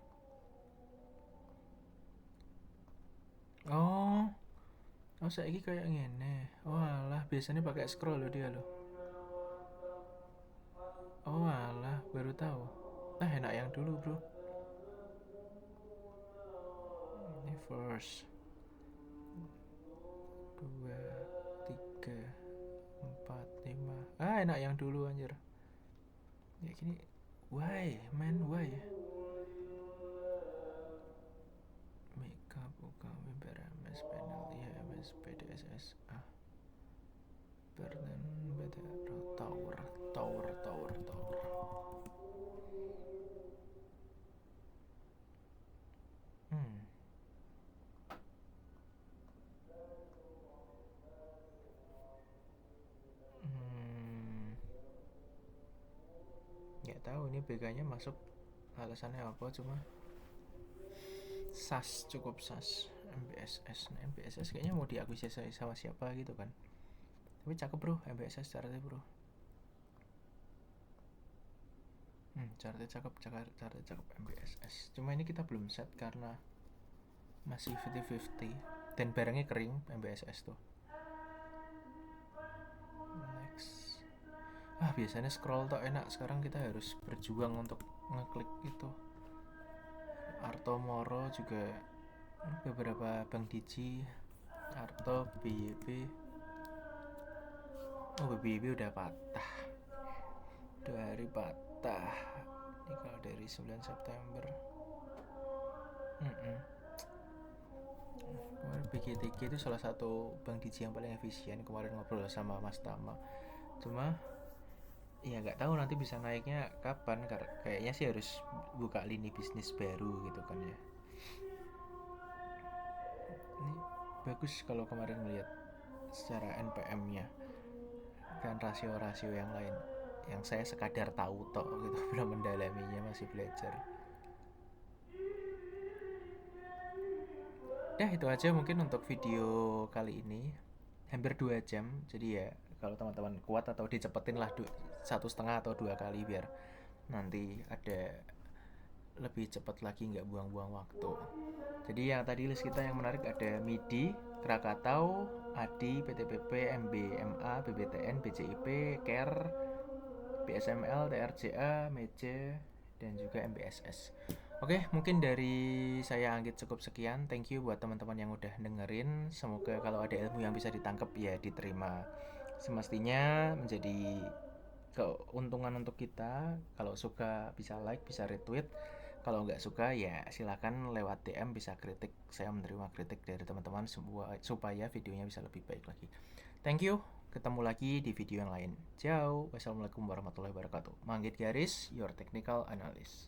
Oh, saya ini kayak gini. Oh alah, biasanya pakai scroll loh dia loh. Oh alah, baru tahu. Nah enak yang dulu bro. Ini first 2 3 4 5. Enak yang dulu anjir. Ya gini. Why man, why? Makeup UKM BRMS panel IHMS PDSS Bernan beda tower. Hmm. Nggak tahu ini BK-nya masuk alasannya apa, cuma SAS cukup SAS. MBSS. Nah, MBSS kayaknya mau diakuisisi sama siapa gitu kan. Tapi cakep bro MBSS caranya bro. Caranya cakep MBSS. Cuma ini kita belum set karena masih 50-50 dan barangnya kering MBSS tuh. Next. Biasanya scroll tuh enak, sekarang kita harus berjuang untuk ngeklik itu. Arto Moro juga beberapa Bank Digi, Arto, BYB. BYB udah patah 2 hari patah. Ini kalau dari 9 September. Kemarin BGTG itu salah satu Bank Digi yang paling efisien. Kemarin ngobrol sama Mas Tama. Cuma ya nggak tahu nanti bisa naiknya kapan. Kayaknya sih harus buka lini bisnis baru gitu kan ya. Ini bagus kalau kemarin melihat secara NPM-nya dan rasio-rasio yang lain yang saya sekadar tahu tok gitu, belum mendalaminya, masih belajar. Itu aja mungkin untuk video kali ini, hampir 2 jam. Jadi ya kalau teman-teman kuat atau dicepetin lah 1,5 atau 2 kali biar nanti ada lebih cepat lagi, nggak buang-buang waktu. Jadi yang tadi list kita yang menarik ada MIDI, Krakatau, ADI, PTPP, MBMA, BBTN, BCIP, CARE, BSML, TRJA, MEJE, dan juga MBSS. Oke, mungkin dari saya Anggit cukup sekian. Thank you buat teman-teman yang udah dengerin. Semoga kalau ada ilmu yang bisa ditangkap ya diterima. Semestinya menjadi keuntungan untuk kita. Kalau suka bisa like, bisa retweet. Kalau nggak suka ya silakan lewat DM, bisa kritik. Saya menerima kritik dari teman-teman supaya videonya bisa lebih baik lagi. Thank you. Ketemu lagi di video yang lain. Ciao. Wassalamualaikum warahmatullahi wabarakatuh. Manggit Garis, your technical analyst.